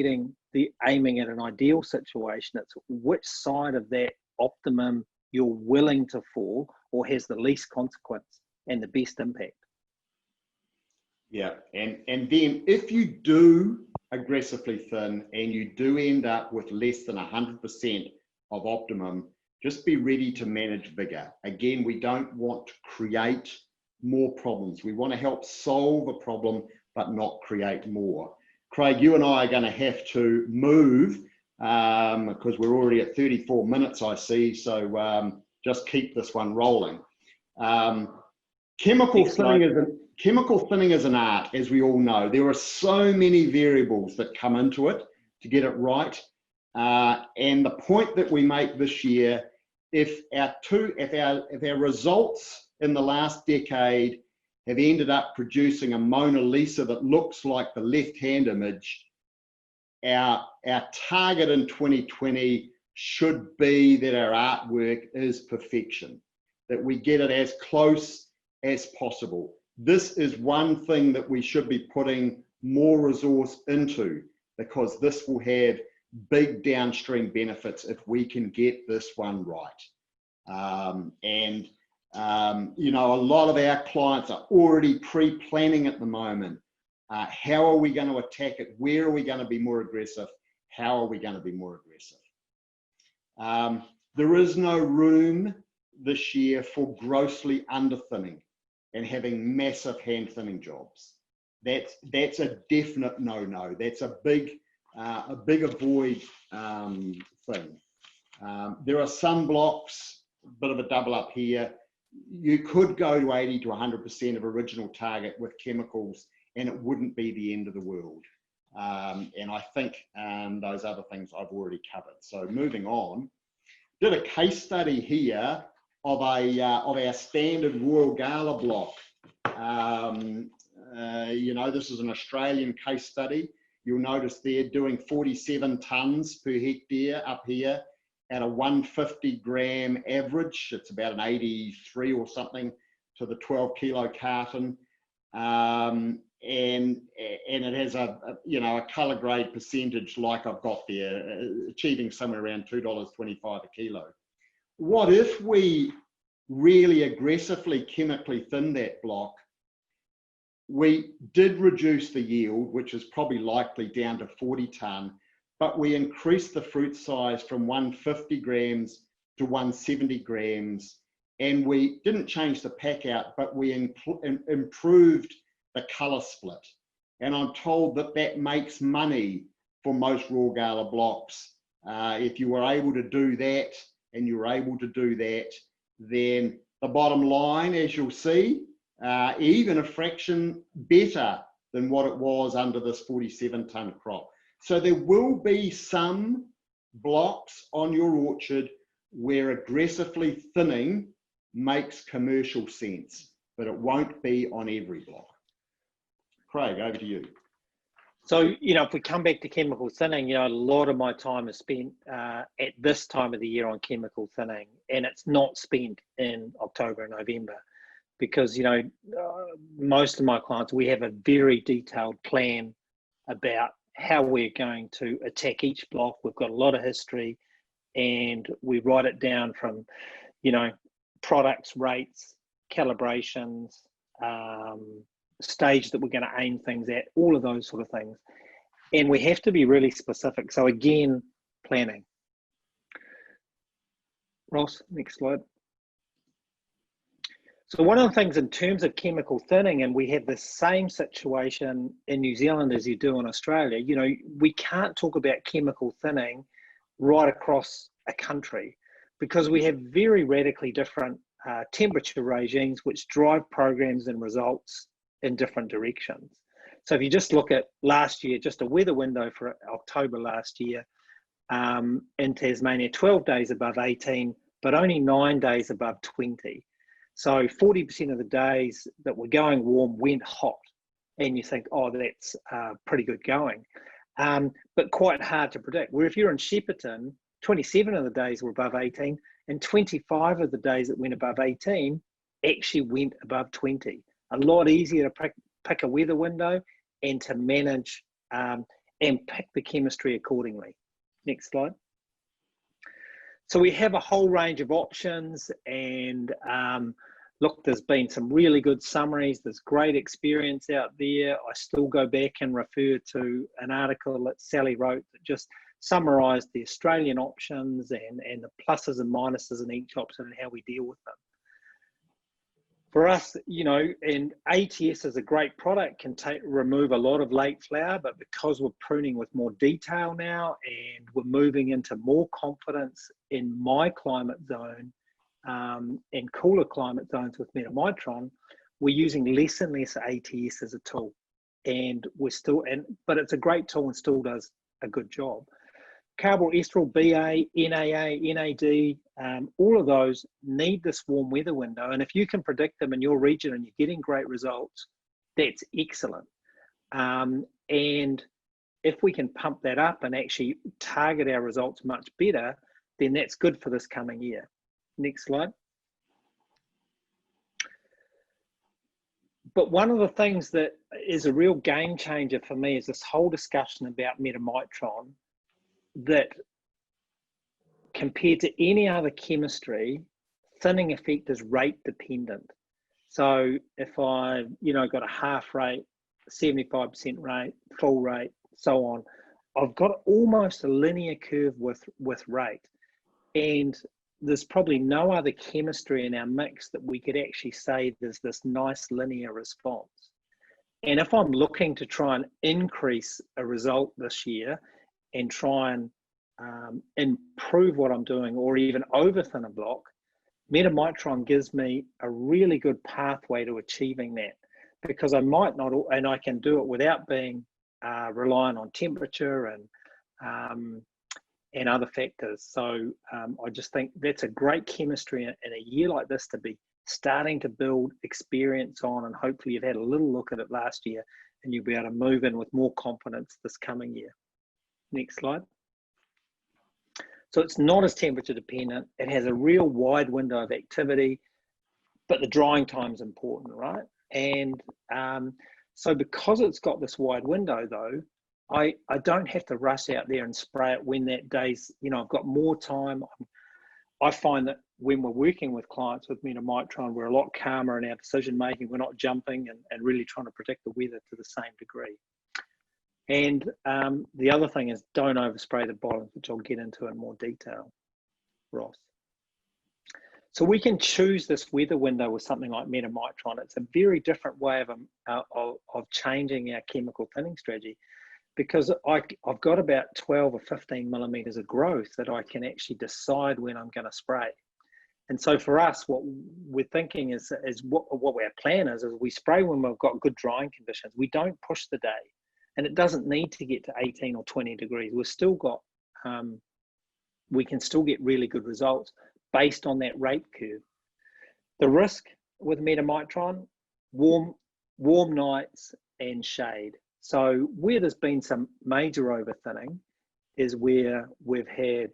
aiming at an ideal situation. It's which side of that optimum you're willing to fall or has the least consequence and the best impact. Yeah, and then if you do aggressively thin and you do end up with less than 100% of optimum, just be ready to manage vigor. Again, we don't want to create more problems. We want to help solve a problem, but not create more. Craig, you and I are going to have to move because we're already at 34 minutes, I see. So just keep this one rolling. Chemical thinning is an art, as we all know. There are so many variables that come into it to get it right. And the point that we make this year, if our results in the last decade have ended up producing a Mona Lisa that looks like the left-hand image, our target in 2020 should be that our artwork is perfection, that we get it as close as possible. This is one thing that we should be putting more resource into, because this will have big downstream benefits if we can get this one right. You know, a lot of our clients are already pre-planning at the moment. How are we going to attack it? Where are we going to be more aggressive? How are we going to be more aggressive? There is no room this year for grossly under-thinning and having massive hand thinning jobs. That's a definite no-no. That's a big avoid thing. There are some blocks, a bit of a double up here. You could go to 80 to 100% of original target with chemicals and it wouldn't be the end of the world. And I think those other things I've already covered. So moving on, did a case study here of our standard Royal Gala block. You know, this is an Australian case study. You'll notice they're doing 47 tonnes per hectare up here at a 150 gram average. It's about an 83 or something to the 12 kilo carton. And it has a colour grade percentage like I've got there, achieving somewhere around $2.25 a kilo. What if we really aggressively chemically thin that block? We did reduce the yield, which is probably likely down to 40 tonne, but we increased the fruit size from 150 grams to 170 grams. And we didn't change the pack out, but we improved the colour split. And I'm told that that makes money for most raw gala blocks. If you were able to do that, and you're able to do that, then the bottom line, as you'll see, even a fraction better than what it was under this 47-tonne crop. So there will be some blocks on your orchard where aggressively thinning makes commercial sense, but it won't be on every block. Craig, over to you. So, if we come back to chemical thinning, a lot of my time is spent at this time of the year on chemical thinning, and it's not spent in October and November because, most of my clients, we have a very detailed plan about how we're going to attack each block. We've got a lot of history, and we write it down from, products, rates, calibrations, stage that we're going to aim things at, all of those sort of things. And we have to be really specific. So again, planning. Ross, next slide. So one of the things in terms of chemical thinning, and we have the same situation in New Zealand as you do in Australia, we can't talk about chemical thinning right across a country because we have very radically different temperature regimes which drive programs and results in different directions. So if you just look at last year, just a weather window for October last year, in Tasmania, 12 days above 18, but only 9 days above 20. So 40% of the days that were going warm went hot. And you think, oh, that's pretty good going. But quite hard to predict. Where if you're in Shepparton, 27 of the days were above 18, and 25 of the days that went above 18 actually went above 20. A lot easier to pick a weather window and to manage and pick the chemistry accordingly. Next slide. So we have a whole range of options, and look, there's been some really good summaries. There's great experience out there. I still go back and refer to an article that Sally wrote that just summarised the Australian options and the pluses and minuses in each option and how we deal with them. For us, and ATS is a great product, can remove a lot of late flower, but because we're pruning with more detail now and we're moving into more confidence in my climate zone and cooler climate zones with Metamitron, we're using less and less ATS as a tool. And but it's a great tool and still does a good job. Carboestryl, BA, NAA, NAD, all of those need this warm weather window. And if you can predict them in your region and you're getting great results, that's excellent. And if we can pump that up and actually target our results much better, then that's good for this coming year. Next slide. But one of the things that is a real game changer for me is this whole discussion about Metamitron, that compared to any other chemistry, thinning effect is rate dependent. So if I, got a half rate, 75% rate, full rate, so on, I've got almost a linear curve with rate. And there's probably no other chemistry in our mix that we could actually say there's this nice linear response. And if I'm looking to try and increase a result this year and try and improve what I'm doing or even overthin a block, Metamitron gives me a really good pathway to achieving that, because I might not, and I can do it without being reliant on temperature and other factors. So I just think that's a great chemistry in a year like this to be starting to build experience on, and hopefully you've had a little look at it last year and you'll be able to move in with more confidence this coming year. Next slide. So it's not as temperature dependent. It has a real wide window of activity, but the drying time is important, right? And so because it's got this wide window though, I don't have to rush out there and spray it when that day's, I've got more time. I find that when we're working with clients with Metamitron, we're a lot calmer in our decision making. We're not jumping and really trying to predict the weather to the same degree. And the other thing is don't overspray the bottoms, which I'll get into in more detail, Ross. So we can choose this weather window with something like metamitron. It's a very different way of changing our chemical thinning strategy, because I've got about 12 or 15 millimeters of growth that I can actually decide when I'm going to spray. And so for us, what we're thinking is what our plan is we spray when we've got good drying conditions. We don't push the day, and it doesn't need to get to 18 or 20 degrees. We've still got, we can still get really good results based on that rate curve. The risk with metamitron, warm nights and shade. So where there's been some major overthinning is where we've had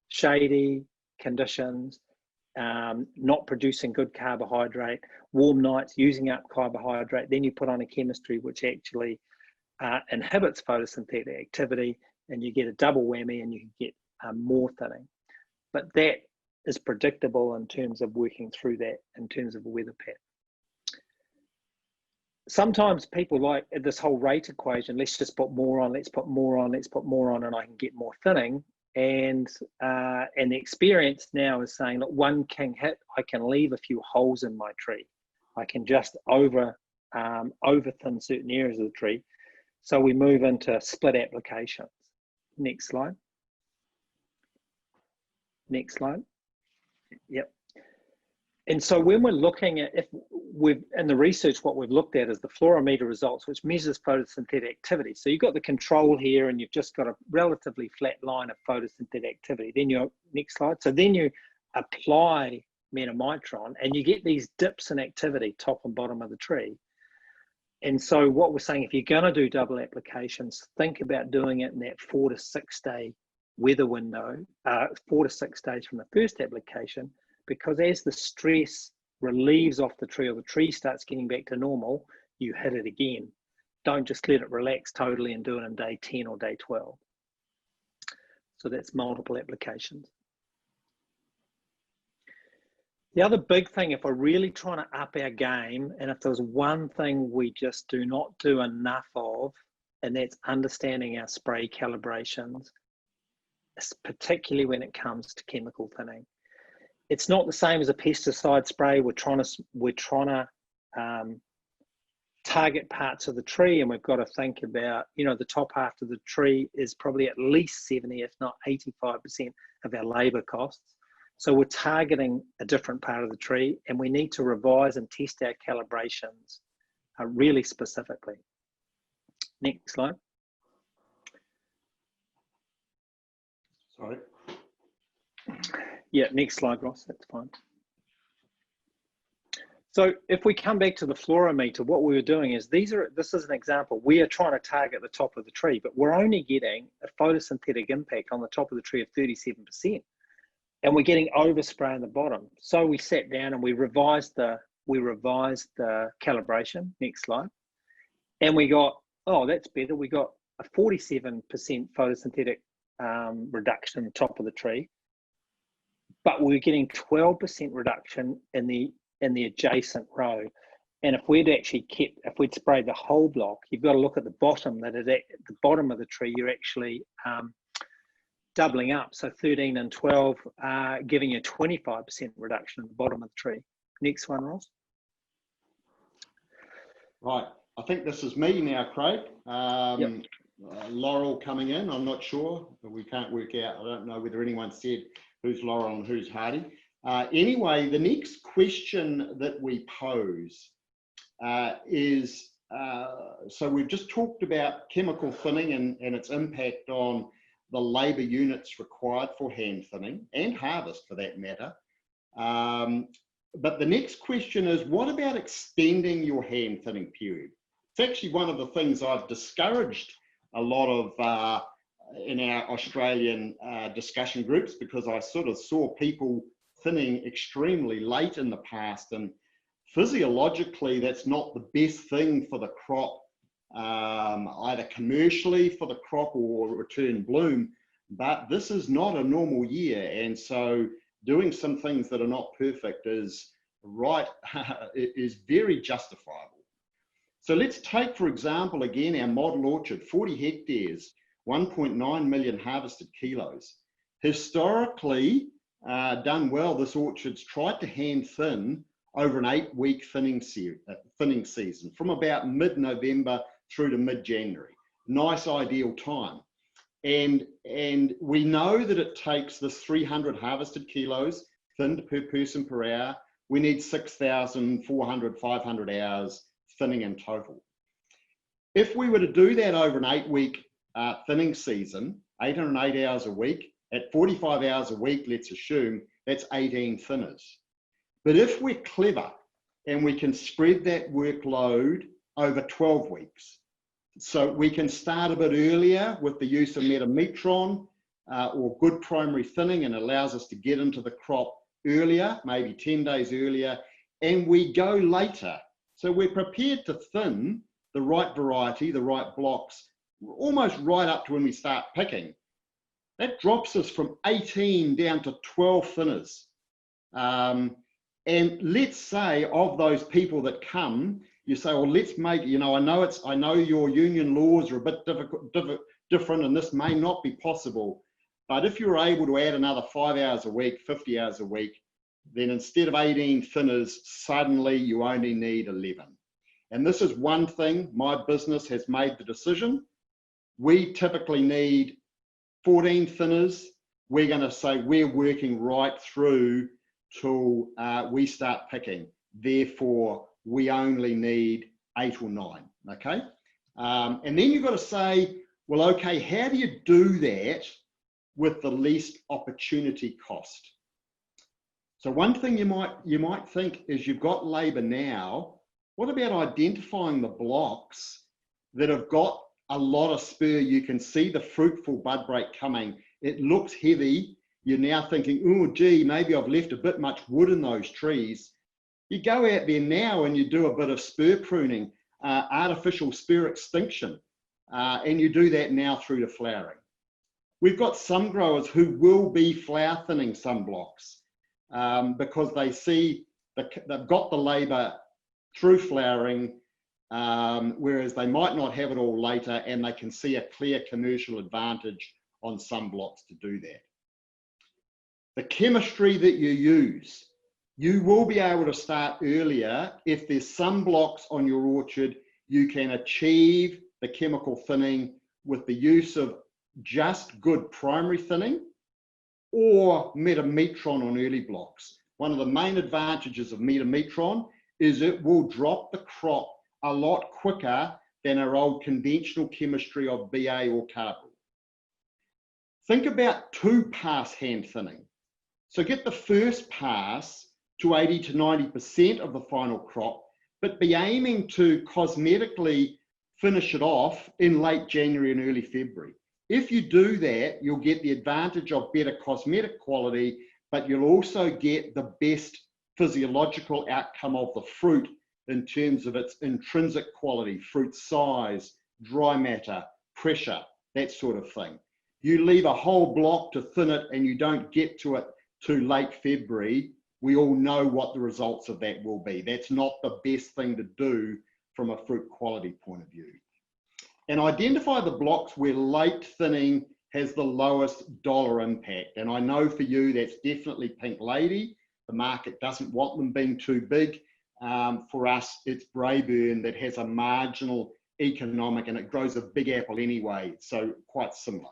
shady conditions, not producing good carbohydrate, warm nights, using up carbohydrate. Then you put on a chemistry which actually inhibits photosynthetic activity, and you get a double whammy, and you can get more thinning. But that is predictable in terms of working through that in terms of a weather pattern. Sometimes people like this whole rate equation, let's just put more on, let's put more on, let's put more on, and I can get more thinning. And the experience now is saying that one king hit, I can leave a few holes in my tree. I can just over thin certain areas of the tree. So we move into split applications. Next slide. Next slide. Yep. And so when we're looking at, in the research, what we've looked at is the fluorometer results, which measures photosynthetic activity. So you've got the control here, and you've just got a relatively flat line of photosynthetic activity. Then next slide. So then you apply metamitron, and you get these dips in activity, top and bottom of the tree. And so what we're saying, if you're going to do double applications, think about doing it in that 4 to 6 day weather window, 4 to 6 days from the first application, because as the stress relieves off the tree, or the tree starts getting back to normal, you hit it again. Don't just let it relax totally and do it in day 10 or day 12. So that's multiple applications. The other big thing, if we're really trying to up our game, and if there's one thing we just do not do enough of, and that's understanding our spray calibrations, particularly when it comes to chemical thinning. It's not the same as a pesticide spray. We're trying to target parts of the tree, and we've got to think about, the top half of the tree is probably at least 70, if not 85% of our labor costs. So we're targeting a different part of the tree, and we need to revise and test our calibrations really specifically. Next slide. Sorry. Yeah, next slide, Ross, that's fine. So if we come back to the fluorometer, what we were doing is, this is an example. We are trying to target the top of the tree, but we're only getting a photosynthetic impact on the top of the tree of 37%. And we're getting overspray on the bottom. So we sat down and we revised the calibration. Next slide. And we got, oh, that's better. We got a 47% photosynthetic reduction in the top of the tree, but we're getting 12% reduction in the adjacent row. And if we'd sprayed the whole block, you've got to look at the bottom, that at the bottom of the tree, you're actually doubling up. So 13 and 12 giving you a 25% reduction in the bottom of the tree. Next one, Ross. Right, I think this is me now, Craig. Yep. Laurel coming in, I'm not sure, but we can't work out. I don't know whether anyone said who's Laurel and who's Hardy. Anyway, the next question that we pose is, so we've just talked about chemical thinning and its impact on the labour units required for hand thinning and harvest for that matter. But the next question is, what about extending your hand thinning period? It's actually one of the things I've discouraged a lot of in our Australian discussion groups, because I sort of saw people thinning extremely late in the past, and physiologically that's not the best thing for the crop, either commercially for the crop or return bloom. But this is not a normal year, and so doing some things that are not perfect is very justifiable. So let's take, for example, again, our model orchard, 40 hectares, 1.9 million harvested kilos. Historically, done well, this orchard's tried to hand thin over an 8-week thinning season from about mid-November through to mid-January. Nice ideal time. And we know that it takes this 300 harvested kilos thinned per person per hour. We need 6,400, 500 hours thinning in total. If we were to do that over an 8-week thinning season, 808 hours a week, at 45 hours a week, let's assume, that's 18 thinners. But if we're clever and we can spread that workload over 12 weeks, so we can start a bit earlier with the use of metametron or good primary thinning, and allows us to get into the crop earlier, maybe 10 days earlier, and we go later. So we're prepared to thin the right variety, the right blocks, almost right up to when we start picking. That drops us from 18 down to 12 thinners. And let's say of those people that come, you say, well, let's make, I know your union laws are a bit different and this may not be possible, but if you're able to add another 5 hours a week, 50 hours a week, then instead of 18 thinners, suddenly you only need 11. And this is one thing my business has made the decision. We typically need 14 thinners. We're going to say we're working right through till we start picking. Therefore, we only need 8 or 9, okay? And then you've got to say, well, okay, how do you do that with the least opportunity cost? So one thing you might think is you've got labour now. What about identifying the blocks that have got a lot of spur? You can see the fruitful bud break coming. It looks heavy. You're now thinking, oh, gee, maybe I've left a bit much wood in those trees. You go out there now and you do a bit of spur pruning, artificial spur extinction, and you do that now through to flowering. We've got some growers who will be flower thinning some blocks because they see they've got the labour through flowering, whereas they might not have it all later, and they can see a clear commercial advantage on some blocks to do that. The chemistry that you use, you will be able to start earlier. If there's some blocks on your orchard, you can achieve the chemical thinning with the use of just good primary thinning or metametron on early blocks. One of the main advantages of metametron is it will drop the crop a lot quicker than our old conventional chemistry of BA or carbon. Think about 2-pass hand thinning. So get the first pass to 80 to 90% of the final crop, but be aiming to cosmetically finish it off in late January and early February. If you do that, you'll get the advantage of better cosmetic quality, but you'll also get the best physiological outcome of the fruit in terms of its intrinsic quality, fruit size, dry matter, pressure, that sort of thing. You leave a whole block to thin it and you don't get to it to late February, we all know what the results of that will be. That's not the best thing to do from a fruit quality point of view. And identify the blocks where late thinning has the lowest dollar impact. And I know for you, that's definitely Pink Lady. The market doesn't want them being too big. For us, it's Braeburn that has a marginal economic, and it grows a big apple anyway, so quite similar.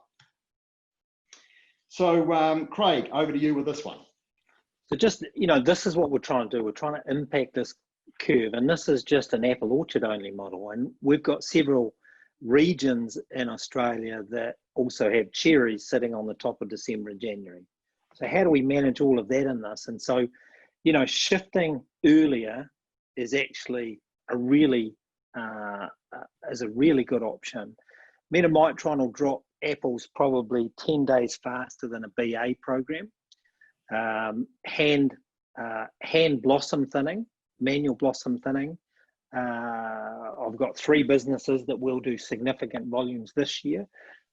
So Craig, over to you with this one. So just, this is what we're trying to do. We're trying to impact this curve, and this is just an apple orchard only model. And we've got several regions in Australia that also have cherries sitting on the top of December and January. So how do we manage all of that in this? And so, shifting earlier is actually a really good option. Metametron will drop apples probably 10 days faster than a BA program. Hand blossom thinning, manual blossom thinning. I've got 3 businesses that will do significant volumes this year.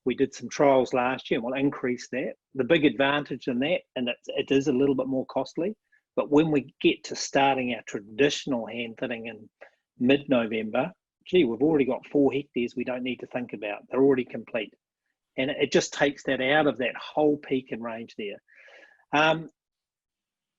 We did some trials last year and we'll increase that. The big advantage in that, and it is a little bit more costly, but when we get to starting our traditional hand thinning in mid-November, gee, we've already got 4 hectares we don't need to think about. They're already complete. And it just takes that out of that whole peak and range there.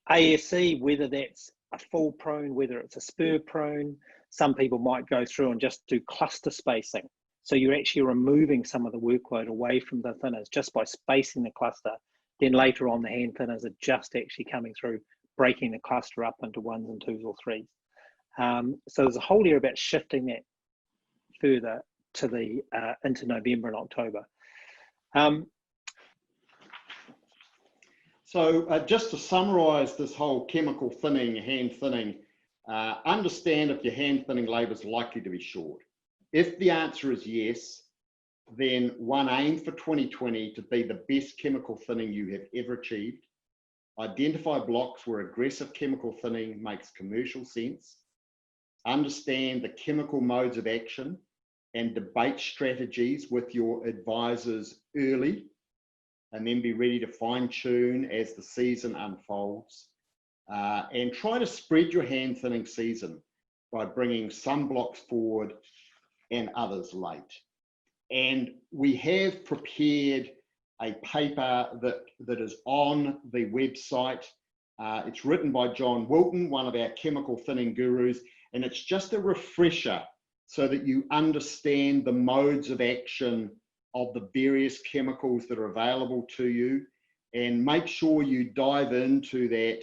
ASE, whether that's a full prune, whether it's a spur prune, some people might go through and just do cluster spacing. So you're actually removing some of the workload away from the thinners just by spacing the cluster. Then later on, the hand thinners are just actually coming through, breaking the cluster up into 1s and 2s or 3s. So there's a whole area about shifting that further to the into November and October. So just to summarise this whole chemical thinning, hand thinning, understand if your hand thinning labour is likely to be short. If the answer is yes, then one, aim for 2020 to be the best chemical thinning you have ever achieved. Identify blocks where aggressive chemical thinning makes commercial sense. Understand the chemical modes of action and debate strategies with your advisors early, and then be ready to fine tune as the season unfolds. And try to spread your hand thinning season by bringing some blocks forward and others late. And we have prepared a paper that is on the website. It's written by John Wilton, one of our chemical thinning gurus, and it's just a refresher so that you understand the modes of action of the various chemicals that are available to you, and make sure you dive into that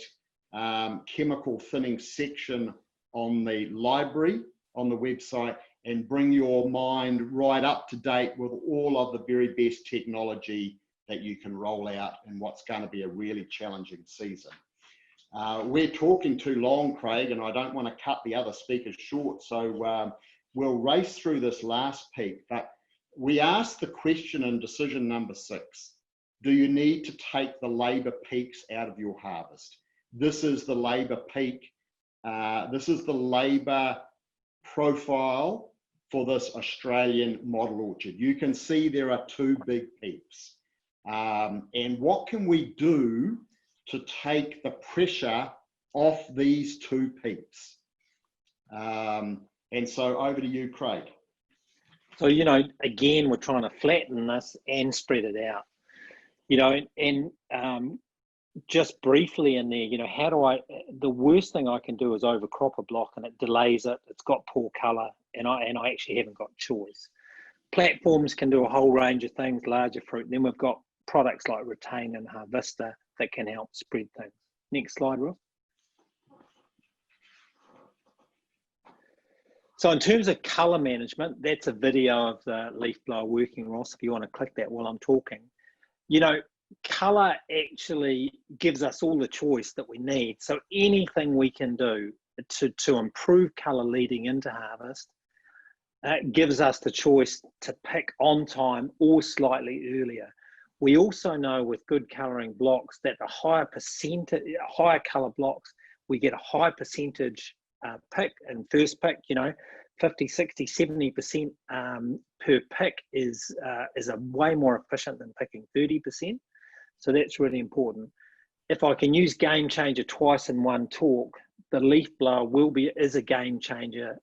chemical thinning section on the library on the website and bring your mind right up to date with all of the very best technology that you can roll out in what's going to be a really challenging season. We're talking too long, Craig, and I don't want to cut the other speakers short, so we'll race through this last peak. But we asked the question in decision number 6, do you need to take the labour peaks out of your harvest? This is the labour peak. This is the labour profile for this Australian model orchard. You can see there are 2 big peaks. And what can we do to take the pressure off these 2 peaks? And so over to you, Craig. So, you know, again, we're trying to flatten this and spread it out, you know, and just briefly in there, you know, the worst thing I can do is overcrop a block and it delays it, it's got poor colour, and I actually haven't got choice. Platforms can do a whole range of things, larger fruit, and then we've got products like Retain and Harvista that can help spread things. Next slide, Ross. So in terms of colour management, that's a video of the leaf blower working, Ross, if you want to click that while I'm talking. You know, colour actually gives us all the choice that we need. So anything we can do to improve colour leading into harvest gives us the choice to pick on time or slightly earlier. We also know with good colouring blocks that the higher colour blocks, we get a high percentage pick and first pick, you know, 50, 60, 70% per pick is a way more efficient than picking 30%. So that's really important. If I can use game changer twice in one talk, the leaf blower is a game changer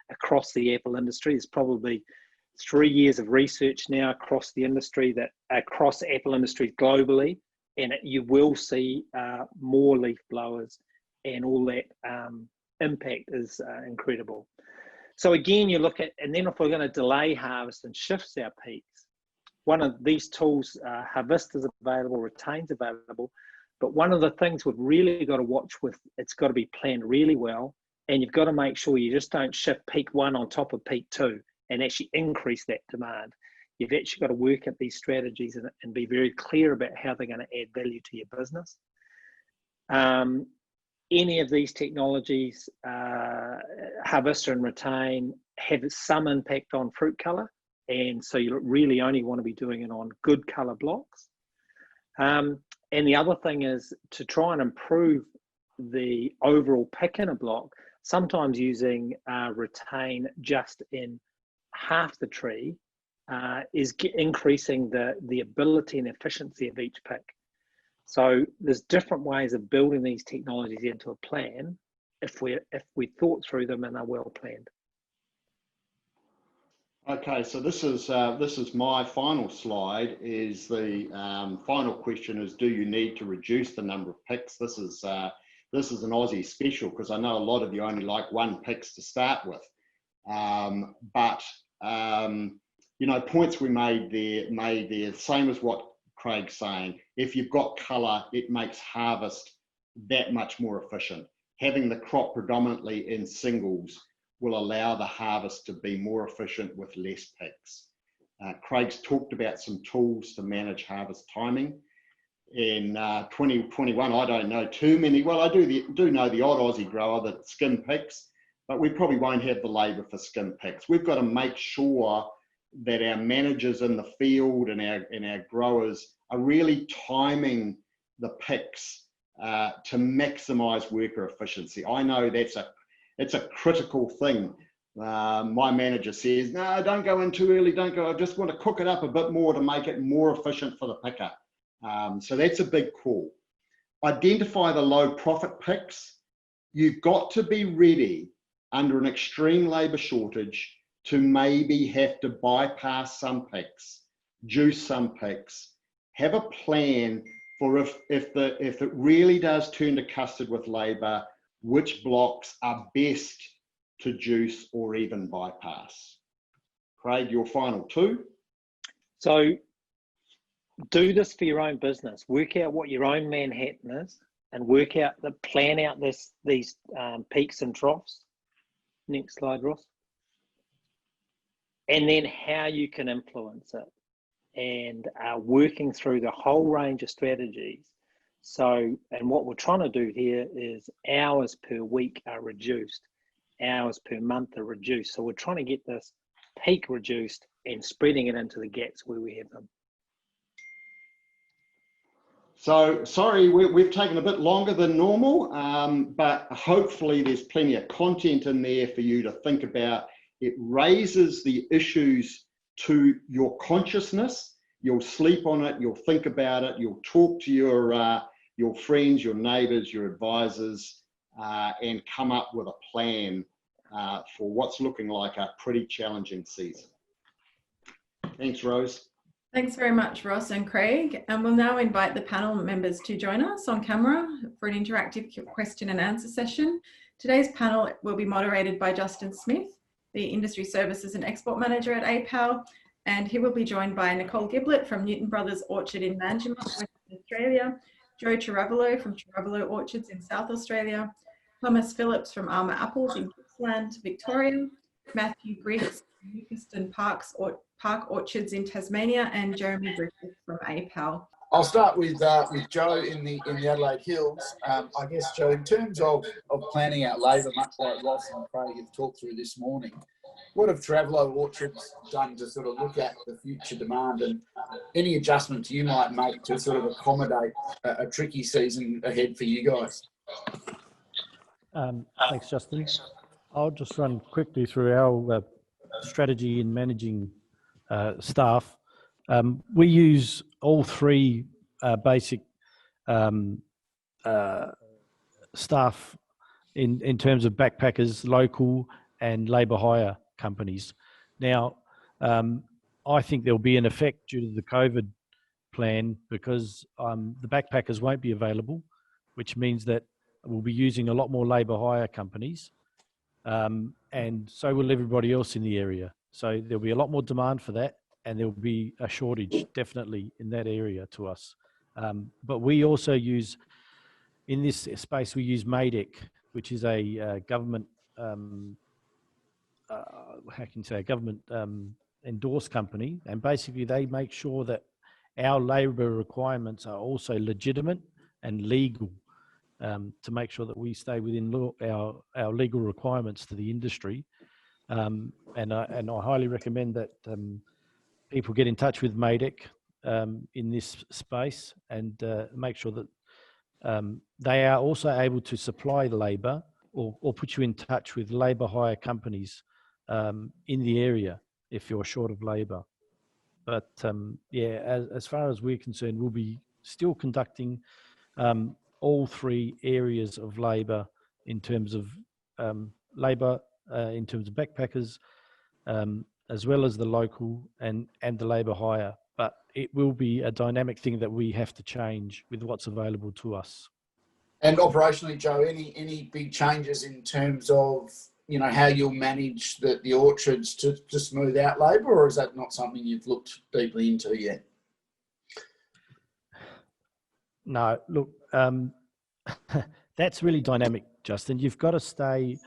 across the apple industry. There's probably 3 years of research now across the industry, across apple industries globally, and you will see more leaf blowers, and all that impact is incredible. So again, you look at, and then if we're going to delay harvest and shifts our peaks, one of these tools, Harvista's available, Retain's available, but one of the things we've really got to watch with, it's got to be planned really well, and you've got to make sure you just don't shift peak 1 on top of peak 2 and actually increase that demand. You've actually got to work at these strategies and be very clear about how they're going to add value to your business. Any of these technologies, Harvista and Retain, have some impact on fruit colour, and so you really only want to be doing it on good colour blocks. And the other thing is to try and improve the overall pick in a block, sometimes using Retain just in half the tree is increasing the ability and efficiency of each pick. So there's different ways of building these technologies into a plan if we thought through them and are well planned. Okay, so this is my final slide. Is the final question is, do you need to reduce the number of picks? This is an Aussie special because I know a lot of you only like one picks to start with. You know, points we made there, same as what Craig's saying. If you've got colour, it makes harvest that much more efficient. Having the crop predominantly in singles will allow the harvest to be more efficient with less picks. Craig's talked about some tools to manage harvest timing. In 2021, I don't know too many. Well, I do know the odd Aussie grower that skim picks, but we probably won't have the labour for skim picks. We've got to make sure that our managers in the field and our growers are really timing the picks to maximise worker efficiency. I know it's a critical thing. My manager says, no, don't go in too early, don't go, I just want to cook it up a bit more to make it more efficient for the picker. So that's a big call. Identify the low profit picks. You've got to be ready under an extreme labour shortage to maybe have to bypass some picks, juice some picks, have a plan for if it really does turn to custard with labour, which blocks are best to juice or even bypass. Craig, your final two. So do this for your own business. Work out what your own Manhattan is and plan out these peaks and troughs. Next slide, Ross. And then how you can influence it, and working through the whole range of strategies. So, and what we're trying to do here is hours per week are reduced, hours per month are reduced. So we're trying to get this peak reduced and spreading it into the gaps where we have them. So sorry, we've taken a bit longer than normal, but hopefully there's plenty of content in there for you to think about. It raises the issues to your consciousness. You'll sleep on it, you'll think about it, you'll talk to your friends, your neighbours, your advisors, and come up with a plan for what's looking like a pretty challenging season. Thanks, Rose. Thanks very much, Ross and Craig. And we'll now invite the panel members to join us on camera for an interactive question and answer session. Today's panel will be moderated by Justin Smith, the Industry Services and Export Manager at APAL, and he will be joined by Nicole Giblett from Newton Brothers Orchard in Manjimup, Western Australia, Joe Chiravolo from Chiravolo Orchards in South Australia, Thomas Phillips from Armour Apples in Gippsland, Victoria, Matthew Griggs from Newcastle Park Orchards in Tasmania, and Jeremy Griffith from APAL. I'll start with Joe in the Adelaide Hills. I guess, Joe, in terms of planning out labour, much like Ross and Craig have talked through this morning, what have Chiravolo Orchards done to sort of look at the future demand and any adjustments you might make to sort of accommodate a tricky season ahead for you guys? Thanks, Justin. I'll just run quickly through our strategy in managing staff. We use all three basic staff in terms of backpackers, local and labour hire companies. Now, I think there'll be an effect due to the COVID plan because the backpackers won't be available, which means that we'll be using a lot more labour hire companies, and so will everybody else in the area. So there'll be a lot more demand for that, and there'll be a shortage definitely in that area to us. But we also use, in this space, we use MADEC, which is a government, government endorsed company. And basically they make sure that our labour requirements are also legitimate and legal, to make sure that we stay within our legal requirements to the industry. And I highly recommend that people get in touch with MADEC in this space and make sure that they are also able to supply labour or put you in touch with labour hire companies in the area if you're short of labour. But yeah, as far as we're concerned, we'll be still conducting all three areas of labour in terms of labour, in terms of backpackers, as well as the local and the labour hire. But it will be a dynamic thing that we have to change with what's available to us. And operationally, Joe, any big changes in terms of, you know, how you'll manage the orchards to smooth out labour, or is that not something you've looked deeply into yet? No, look, that's really dynamic, Justin. You've got to stay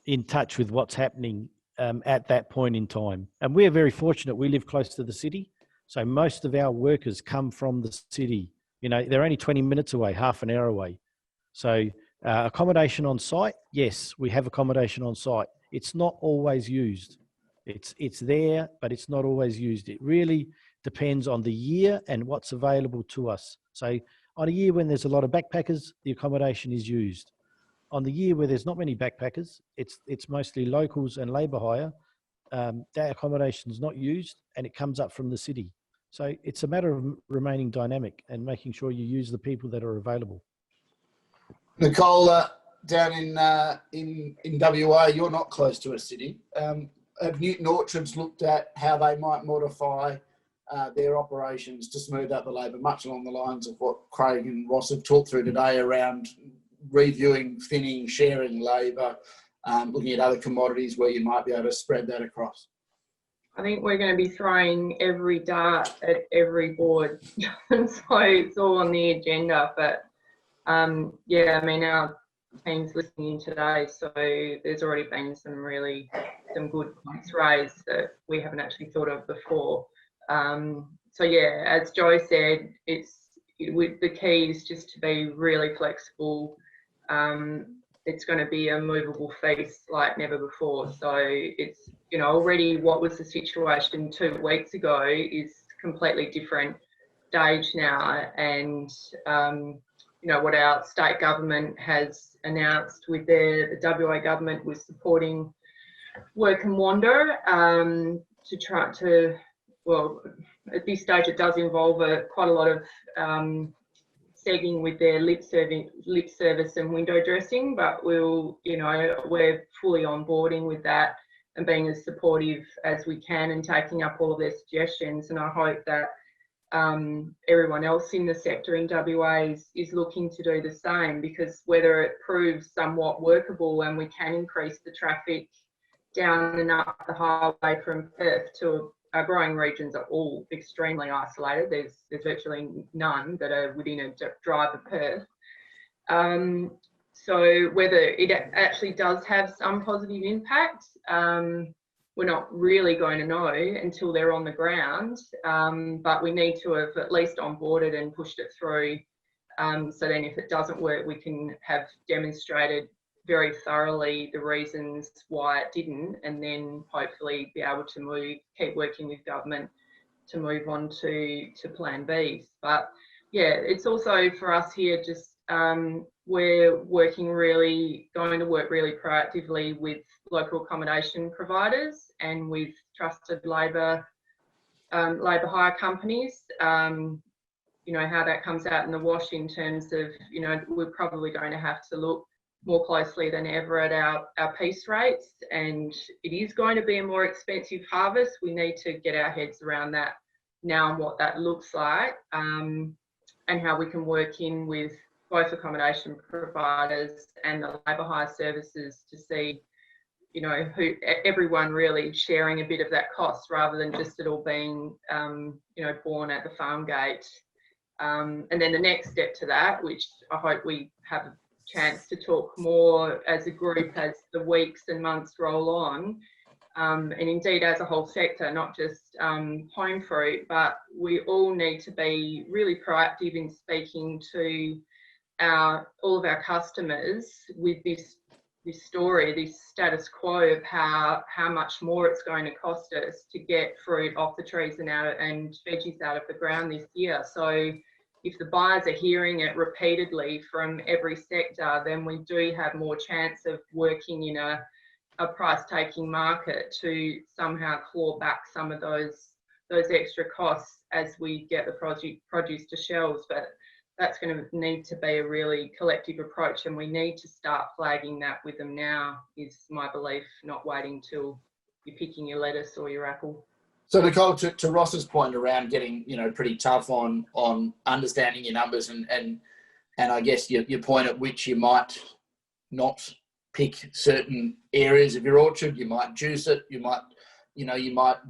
in touch with what's happening at that point in time. And we're very fortunate. We live close to the city. So most of our workers come from the city. You know, they're only 20 minutes away, half an hour away. So accommodation on site, yes, we have accommodation on site. It's not always used. It's there, but it's not always used. It really depends on the year and what's available to us. So on a year when there's a lot of backpackers, the accommodation is used. On the year where there's not many backpackers, it's mostly locals and labour hire. That accommodation is not used and it comes up from the city. So it's a matter of remaining dynamic and making sure you use the people that are available. Nicole, down in WA, you're not close to a city. Have Newton Orchards looked at how they might modify their operations to smooth out the labour, much along the lines of what Craig and Ross have talked through today around reviewing, thinning, sharing labour, looking at other commodities where you might be able to spread that across? I think we're going to be throwing every dart at every board. So it's all on the agenda. But yeah, I mean, our team's listening today, so there's already been some good points raised that we haven't actually thought of before. So yeah, as Joe said, the key is just to be really flexible. It's going to be a movable feast like never before. So it's, you know, already what was the situation 2 weeks ago is completely different stage now. And, you know, what our state government has announced with the WA government was supporting Work and Wander to try to, well, at this stage it does involve quite a lot of segging with their lip service and window dressing, but we're fully onboarding with that and being as supportive as we can and taking up all of their suggestions. And I hope that everyone else in the sector in WA is looking to do the same, because whether it proves somewhat workable and we can increase the traffic down and up the highway from Perth to our growing regions are all extremely isolated. There's virtually none that are within a drive of Perth. So whether it actually does have some positive impact, we're not really going to know until they're on the ground. But we need to have at least onboarded and pushed it through. So then if it doesn't work, we can have demonstrated very thoroughly the reasons why it didn't, and then hopefully be able to keep working with government to move on to plan Bs. But yeah, it's also for us here, just we're going to work really proactively with local accommodation providers and with trusted labour hire companies. You know, how that comes out in the wash in terms of, you know, we're probably going to have to look more closely than ever at our piece rates, and it is going to be a more expensive harvest. We need to get our heads around that now and what that looks like, and how we can work in with both accommodation providers and the labour hire services to see, you know, everyone really sharing a bit of that cost rather than just it all being, you know, borne at the farm gate. And then the next step to that, which I hope we have a chance to talk more as a group as the weeks and months roll on, and indeed as a whole sector, not just home fruit, but we all need to be really proactive in speaking to all of our customers with this story, this status quo of how much more it's going to cost us to get fruit off the trees and veggies out of the ground this year. So if the buyers are hearing it repeatedly from every sector, then we do have more chance of working in a price-taking market to somehow claw back some of those extra costs as we get the produce to shelves. But that's going to need to be a really collective approach, and we need to start flagging that with them now, is my belief, not waiting till picking your lettuce or your apple. So Nicole, to Ross's point around getting, pretty tough on understanding your numbers and I guess your point at which you might not pick certain areas of your orchard, you might juice it, you might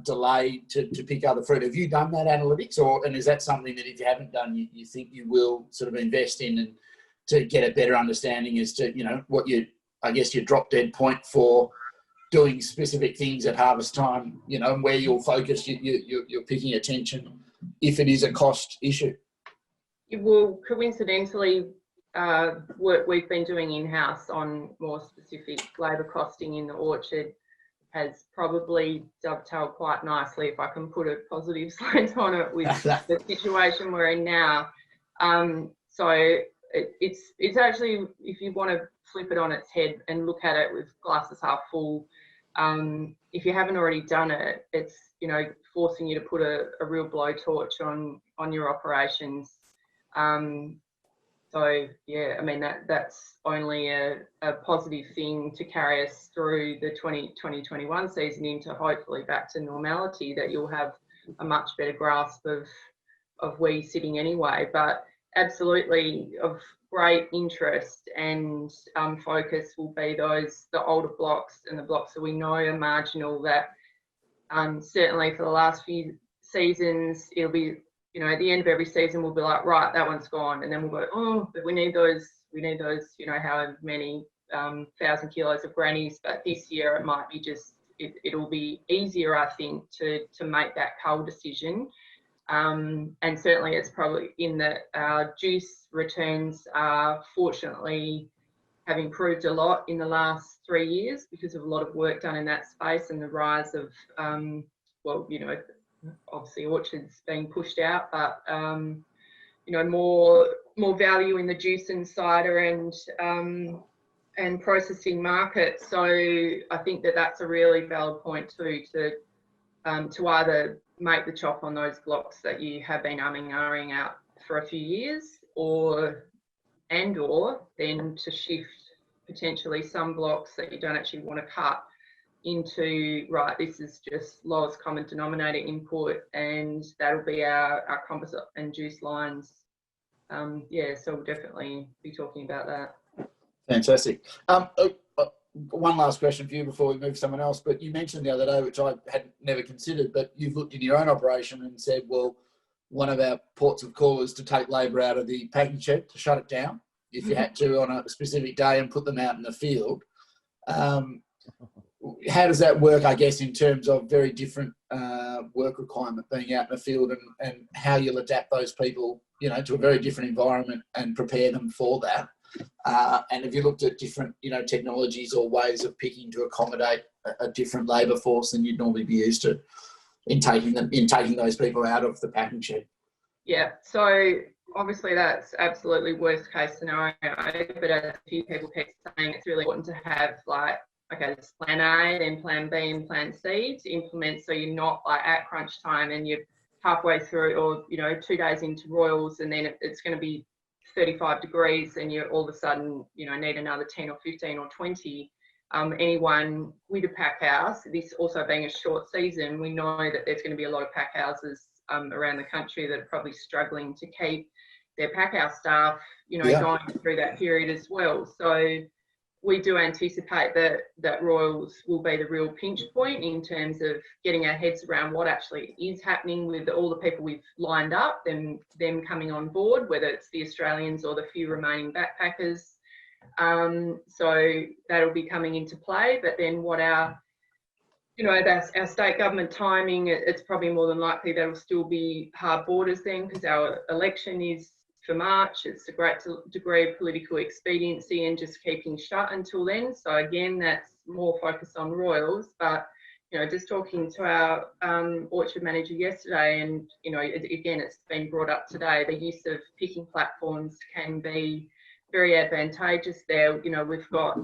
delay to pick other fruit. Have you done that analytics, and is that something that if you haven't done, you think you will sort of invest in and to get a better understanding as to, what your drop dead point for doing specific things at harvest time, and where you'll focus you're picking attention if it is a cost issue? It will coincidentally work we've been doing in-house on more specific labour costing in the orchard has probably dovetailed quite nicely, if I can put a positive slant on it, with the situation we're in now. So it's actually, if you want to flip it on its head and look at it with glasses half full, if you haven't already done it, it's forcing you to put a real blowtorch on your operations. So yeah, I mean that's only a positive thing to carry us through the 2021 season into hopefully back to normality, that you'll have a much better grasp of where you're sitting anyway. But absolutely of great interest and focus will be the older blocks and the blocks that we know are marginal, that certainly for the last few seasons it'll be, at the end of every season we'll be like, right, that one's gone, and then we'll go, oh, but we need those, however many 1,000 kilos of grannies. But this year it might be just, it'll be easier, I think, to make that cull decision. And certainly it's probably in that our juice returns are fortunately have improved a lot in the last 3 years because of a lot of work done in that space and the rise of, obviously orchards being pushed out, but more value in the juice and cider and processing market. So I think that's a really valid point too, to either make the chop on those blocks that you have been umming and ahhing out for a few years, or then to shift potentially some blocks that you don't actually want to cut into, right, this is just lowest common denominator input, and that'll be our composite and juice lines. So we'll definitely be talking about that. Fantastic. One last question for you before we move to someone else, but you mentioned the other day, which I had never considered, but you've looked in your own operation and said, well, one of our ports of call is to take labour out of the packing shed, to shut it down if you had to on a specific day and put them out in the field. How does that work, I guess, in terms of very different work requirement being out in the field, and how you'll adapt those people, to a very different environment and prepare them for that? And have you looked at different, technologies or ways of picking to accommodate a different labour force than you'd normally be used to in taking those people out of the packing shed? Yeah, so obviously that's absolutely worst case scenario, but as a few people keep saying, it's really important to have there's plan A, then plan B and plan C to implement, so you're not at crunch time and you're halfway through, or 2 days into royals, and then it's going to be 35 degrees and you all of a sudden need another 10 or 15 or 20. Anyone with a pack house, this also being a short season, we know that there's going to be a lot of pack houses around the country that are probably struggling to keep their pack house staff going through that period as well. So we do anticipate that royals will be the real pinch point in terms of getting our heads around what actually is happening with all the people we've lined up, them coming on board, whether it's the Australians or the few remaining backpackers. So that'll be coming into play. But then what our state government timing, it's probably more than likely that'll still be hard borders then, because our election is for March. It's a great degree of political expediency and just keeping shut until then. So again, that's more focused on royals. But just talking to our orchard manager yesterday, and again, it's been brought up today, the use of picking platforms can be very advantageous there. We've got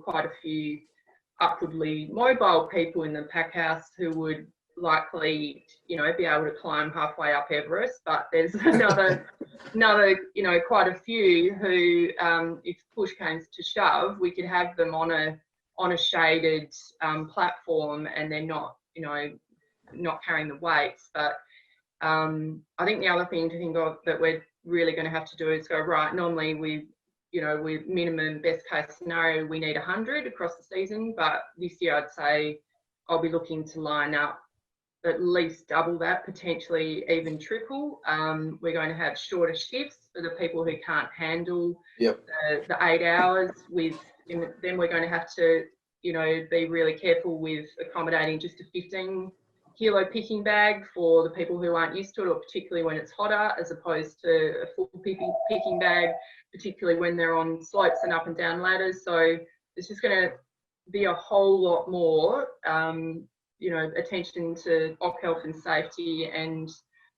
quite a few upwardly mobile people in the pack house who would likely be able to climb halfway up Everest, but there's another quite a few who if push came to shove, we could have them on on a shaded platform, and they're not, you know, not carrying the weights. But I think the other thing to think of that we're really going to have to do is go, right, normally we, you know, with minimum best case scenario, we need 100 across the season, but this year I'd say I'll be looking to line up at least double that, potentially even triple. We're going to have shorter shifts for the people who can't handle the 8 hours. Then we're going to have to, you know, be really careful with accommodating just a 15-kilo picking bag for the people who aren't used to it, or particularly when it's hotter, as opposed to a full picking bag, particularly when they're on slopes and up and down ladders. So there's just going to be a whole lot more, you know, attention to op health and safety, and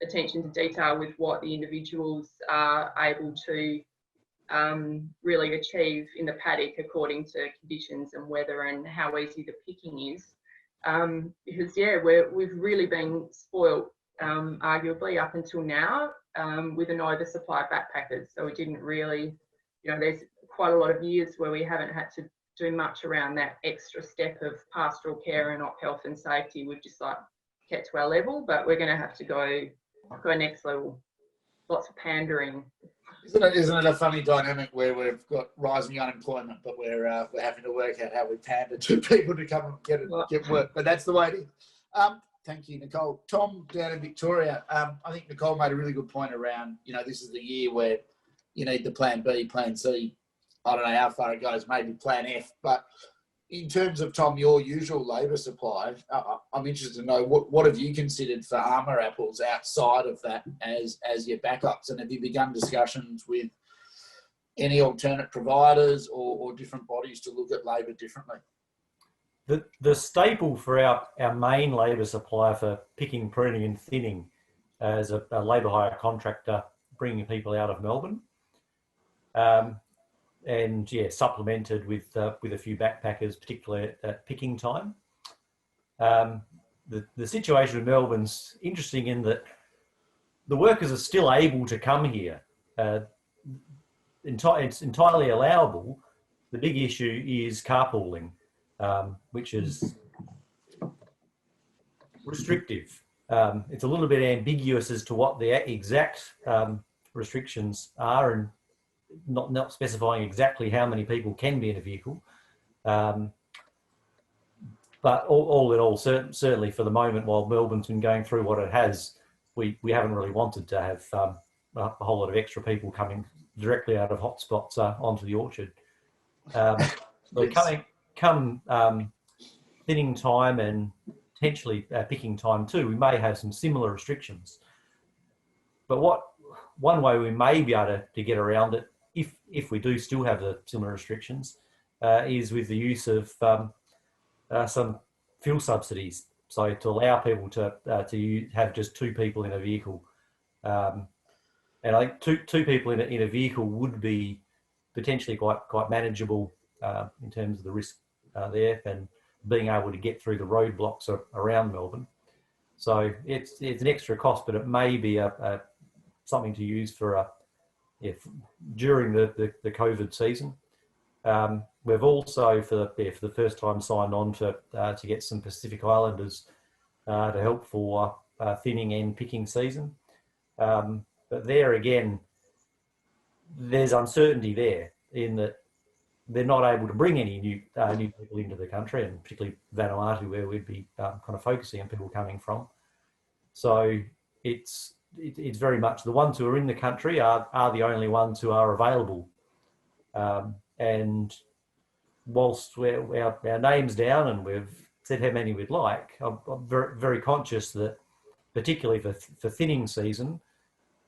attention to detail with what the individuals are able to really achieve in the paddock according to conditions and weather and how easy the picking is. Because yeah, we've really been spoilt, arguably up until now, with an oversupply of backpackers. So we didn't really, you know, there's quite a lot of years where we haven't had to do much around that extra step of pastoral care and op health and safety. We've just like kept to our level, but we're going to have to go next level. Lots of pandering. Isn't it a funny dynamic where we've got rising unemployment, but we're having to work out how we pander to people to come and get work? But that's the way it is. Thank you, Nicole. Tom, down in Victoria, I think Nicole made a really good point around, you know, this is the year where you need the plan B, plan C. I don't know how far it goes, maybe plan F. But in terms of, Tom, your usual labour supply, I'm interested to know what have you considered for armour apples outside of that as your backups? And have you begun discussions with any alternate providers or different bodies to look at labour differently? The staple for our main labour supply for picking, pruning and thinning as a labour hire contractor bringing people out of Melbourne. And yeah, supplemented with a few backpackers, particularly at picking time. The situation in Melbourne's interesting in that the workers are still able to come here. It's entirely allowable. The big issue is carpooling, which is restrictive. It's a little bit ambiguous as to what the exact restrictions are, and not specifying exactly how many people can be in a vehicle. But all in all, certainly for the moment, while Melbourne's been going through what it has, we haven't really wanted to have a whole lot of extra people coming directly out of hotspots onto the orchard. Come thinning time and potentially picking time too, we may have some similar restrictions. But one way we may be able to get around it, if we do still have the similar restrictions, is with the use of some fuel subsidies. So to allow people to have just 2 people in a vehicle, and I think two people in a vehicle would be potentially quite manageable in terms of the risk there, and being able to get through the roadblocks around Melbourne. So it's an extra cost, but it may be something to use for during the COVID season. We've also, for the first time, signed on to get some Pacific Islanders to help for thinning and picking season. But there again, there's uncertainty there in that they're not able to bring any new people into the country, and particularly Vanuatu, where we'd be kind of focusing on people coming from. So it's very much the ones who are in the country are the only ones who are available. And whilst our name's down and we've said how many we'd like, I'm very, very conscious that particularly for thinning season,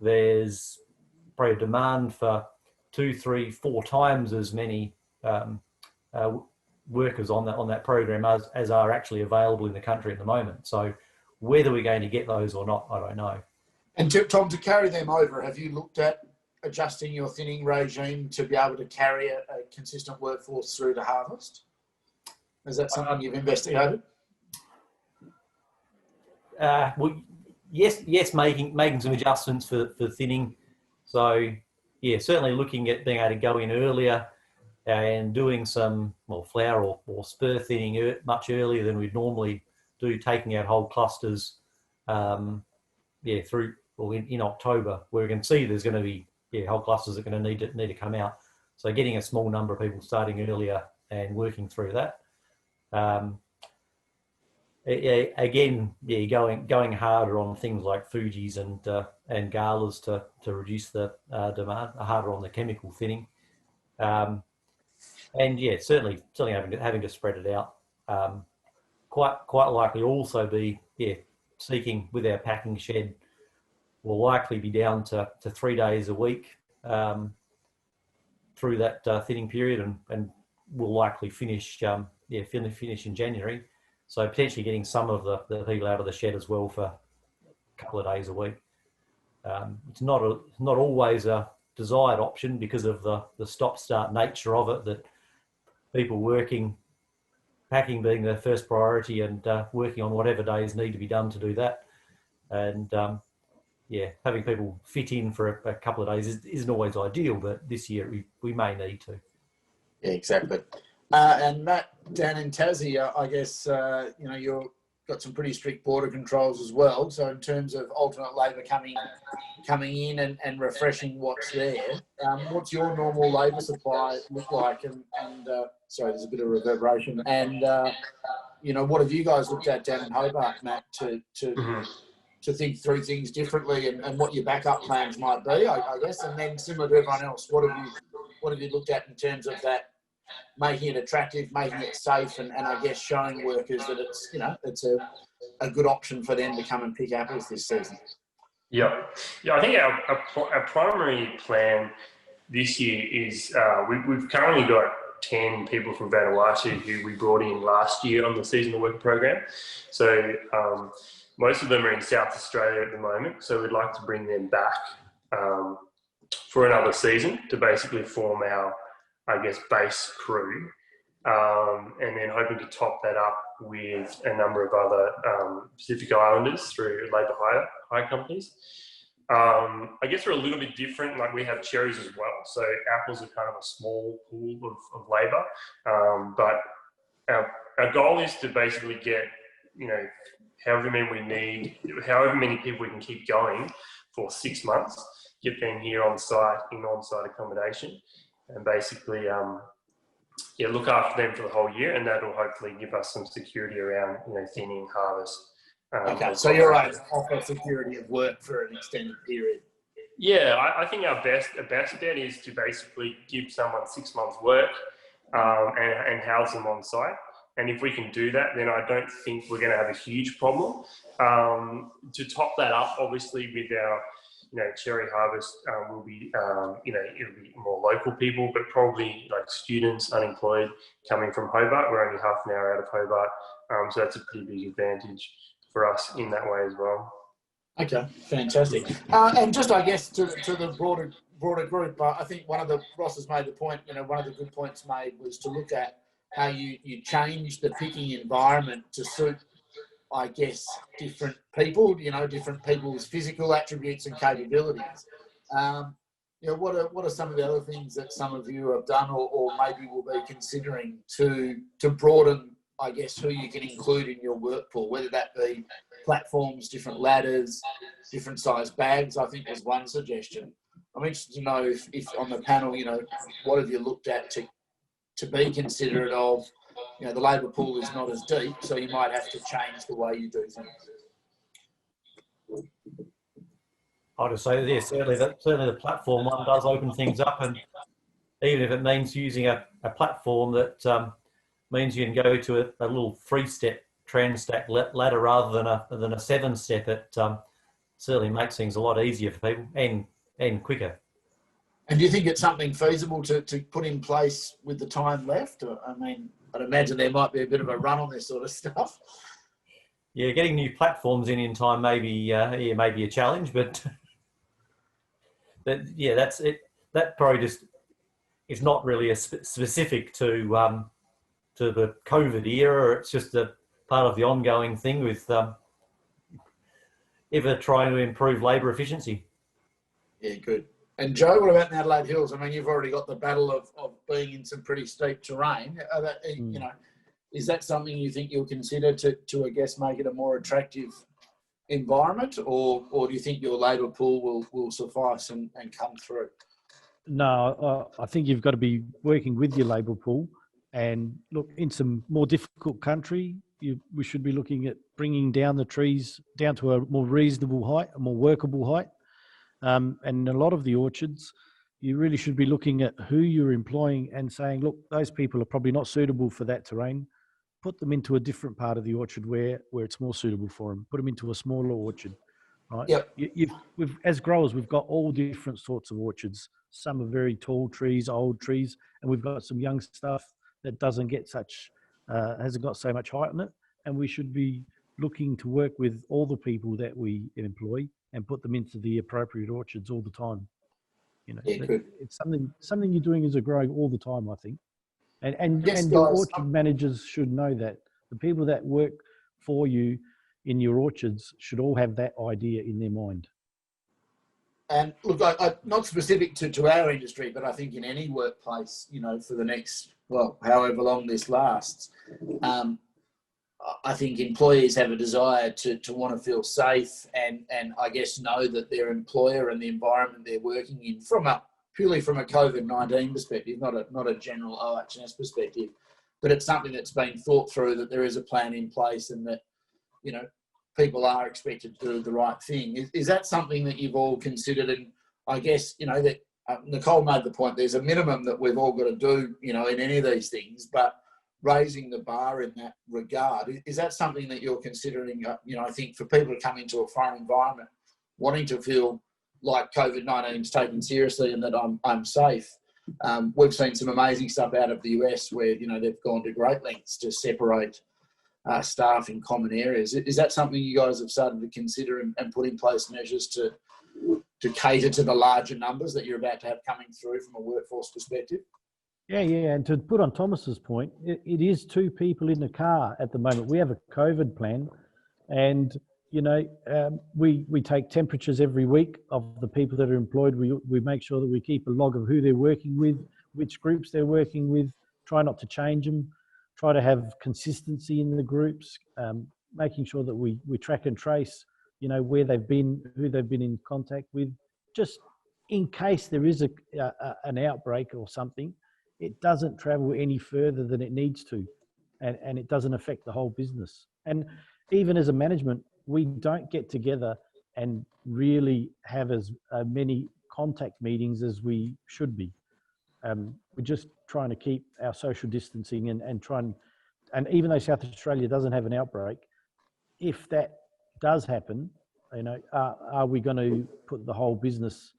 there's probably a demand for 2, 3, 4 times as many workers on that program as are actually available in the country at the moment. So whether we're going to get those or not, I don't know. And Tom, to carry them over, have you looked at adjusting your thinning regime to be able to carry a consistent workforce through to harvest? Is that something you've investigated? Well, yes, making some adjustments for thinning. So yeah, certainly looking at being able to go in earlier and doing some, well, flower or spur thinning much earlier than we'd normally do, taking out whole clusters, through or in October, where we can see there's going to be whole clusters that are going to need to come out. So getting a small number of people starting earlier and working through that. Going harder on things like Fujis and Galas to reduce the demand, harder on the chemical thinning, and certainly having to spread it out. Quite likely also be seeking with our packing shed. Will likely be down to 3 days a week through that thinning period, and will likely finish in January. So potentially getting some of the people out of the shed as well for a couple of days a week. It's not always a desired option because of the stop-start nature of it, that people packing being their first priority, and working on whatever days need to be done to do that. And having people fit in for a couple of days isn't always ideal, but this year we may need to. Yeah, exactly. And Matt, down in Tassie, I guess, you've got some pretty strict border controls as well. So in terms of alternate labour coming in and refreshing what's there, what's your normal labour supply look like? And sorry, there's a bit of reverberation. And, what have you guys looked at down in Hobart, Matt, to think through things differently, and what your backup plans might be, I guess? And then similar to everyone else, what have you looked at in terms of that, making it attractive, making it safe, and I guess showing workers that it's a good option for them to come and pick apples this season? Yeah. I think our primary plan this year is we've currently got 10 people from Vanuatu who we brought in last year on the seasonal worker program. So most of them are in South Australia at the moment, so we'd like to bring them back for another season to basically form our, I guess, base crew, and then hoping to top that up with a number of other Pacific Islanders through labour hire companies. I guess we're a little bit different, like we have cherries as well, so apples are kind of a small pool of labour, but our goal is to basically get, however many people we can keep going for 6 months, get them here on site in on-site accommodation, and basically look after them for the whole year, and that'll hopefully give us some security around thinning, harvest. Okay, so you're right, offer security of work for an extended period. Yeah, I think our best bet is to basically give someone 6 months work and house them on site. And if we can do that, then I don't think we're going to have a huge problem. To top that up, obviously, with our cherry harvest, will be it'll be more local people, but probably like students, unemployed, coming from Hobart. We're only half an hour out of Hobart, so that's a pretty big advantage for us in that way as well. Okay, fantastic. And just, I guess, to the broader group, I think Ross has made the point. One of the good points made was to look at how you change the picking environment to suit, I guess, different people, different people's physical attributes and capabilities. What are some of the other things that some of you have done or maybe will be considering to broaden, I guess, who you can include in your work pool, whether that be platforms, different ladders, different size bags, I think was one suggestion. I'm interested to know if on the panel, what have you looked at to be considerate of, the labour pool is not as deep, so you might have to change the way you do things. I'd just say that, certainly the platform one does open things up, and even if it means using a platform that means you can go to a little 3-step trans-stack ladder rather than a 7-step, it certainly makes things a lot easier for people and quicker. And do you think it's something feasible to put in place with the time left? I mean, I'd imagine there might be a bit of a run on this sort of stuff. Yeah, getting new platforms in time may be a challenge, but that's it. That probably just is not really specific to the COVID era. It's just a part of the ongoing thing with ever trying to improve labour efficiency. Yeah, good. And Joe, what about in Adelaide Hills? I mean, you've already got the battle of being in some pretty steep terrain. You know, is that something you think you'll consider to I guess, make it a more attractive environment, or do you think your labour pool will suffice and come through? No, I think you've got to be working with your labour pool. And look, in some more difficult country, we should be looking at bringing down the trees down to a more reasonable height, a more workable height. And in a lot of the orchards, you really should be looking at who you're employing and saying, look, those people are probably not suitable for that terrain. Put them into a different part of the orchard where it's more suitable for them. Put them into a smaller orchard, right? Yep. We've, as growers, we've got all different sorts of orchards. Some are very tall trees, old trees, and we've got some young stuff that doesn't get hasn't got so much height on it. And we should be looking to work with all the people that we employ and put them into the appropriate orchards all the time. You know, it's something you're doing as a grower all the time, I think. And your orchard managers should know that. The people that work for you in your orchards should all have that idea in their mind. And look, I not specific to our industry, but I think in any workplace, you know, for the next, well, however long this lasts, I think employees have a desire to want to feel safe and I guess know that their employer and the environment they're working in purely from a COVID-19 perspective, not a general OHS perspective, but it's something that's been thought through, that there is a plan in place and that, you know, people are expected to do the right thing. Is that something that you've all considered? And I guess, you know, that Nicole made the point, there's a minimum that we've all got to do, you know, in any of these things, but raising the bar in that regard, is that something that you're considering? You know, I think for people to come into a foreign environment, wanting to feel like COVID-19 is taken seriously and that I'm safe. We've seen some amazing stuff out of the US where, you know, they've gone to great lengths to separate staff in common areas. Is that something you guys have started to consider and put in place measures to cater to the larger numbers that you're about to have coming through from a workforce perspective? Yeah. And to put on Thomas's point, it is 2 people in the car at the moment. We have a COVID plan, and you know, we take temperatures every week of the people that are employed. We make sure that we keep a log of who they're working with, which groups they're working with. Try not to change them. Try to have consistency in the groups. Making sure that we track and trace, you know, where they've been, who they've been in contact with, just in case there is an outbreak or something. It doesn't travel any further than it needs to, and it doesn't affect the whole business. And even as a management, we don't get together and really have as many contact meetings as we should be. We're just trying to keep our social distancing and even though South Australia doesn't have an outbreak, if that does happen, you know, are we going to put the whole business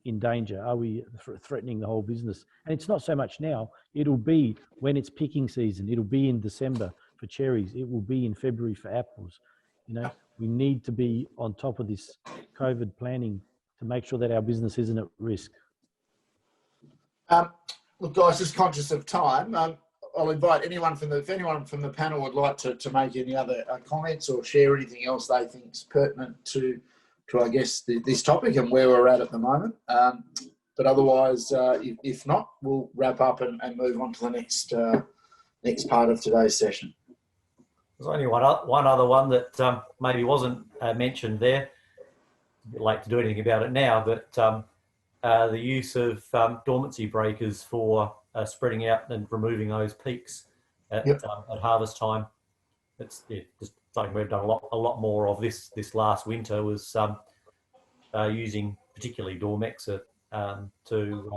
in danger? Are we threatening the whole business? And it's not so much now. It'll be when it's picking season. It'll be in December for cherries. It will be in February for apples. You know, we need to be on top of this COVID planning to make sure that our business isn't at risk. Look, guys, just conscious of time, I'll invite anyone if anyone from the panel would like to make any other comments or share anything else they think is pertinent to I guess this topic and where we're at the moment. But otherwise, if not, we'll wrap up and move on to the next part of today's session. There's only one other one that maybe wasn't mentioned there. A bit late to do anything about it now, but the use of dormancy breakers for spreading out and removing those peaks at harvest time. It's just something we've done a lot more of this last winter, was using particularly Dormexa to do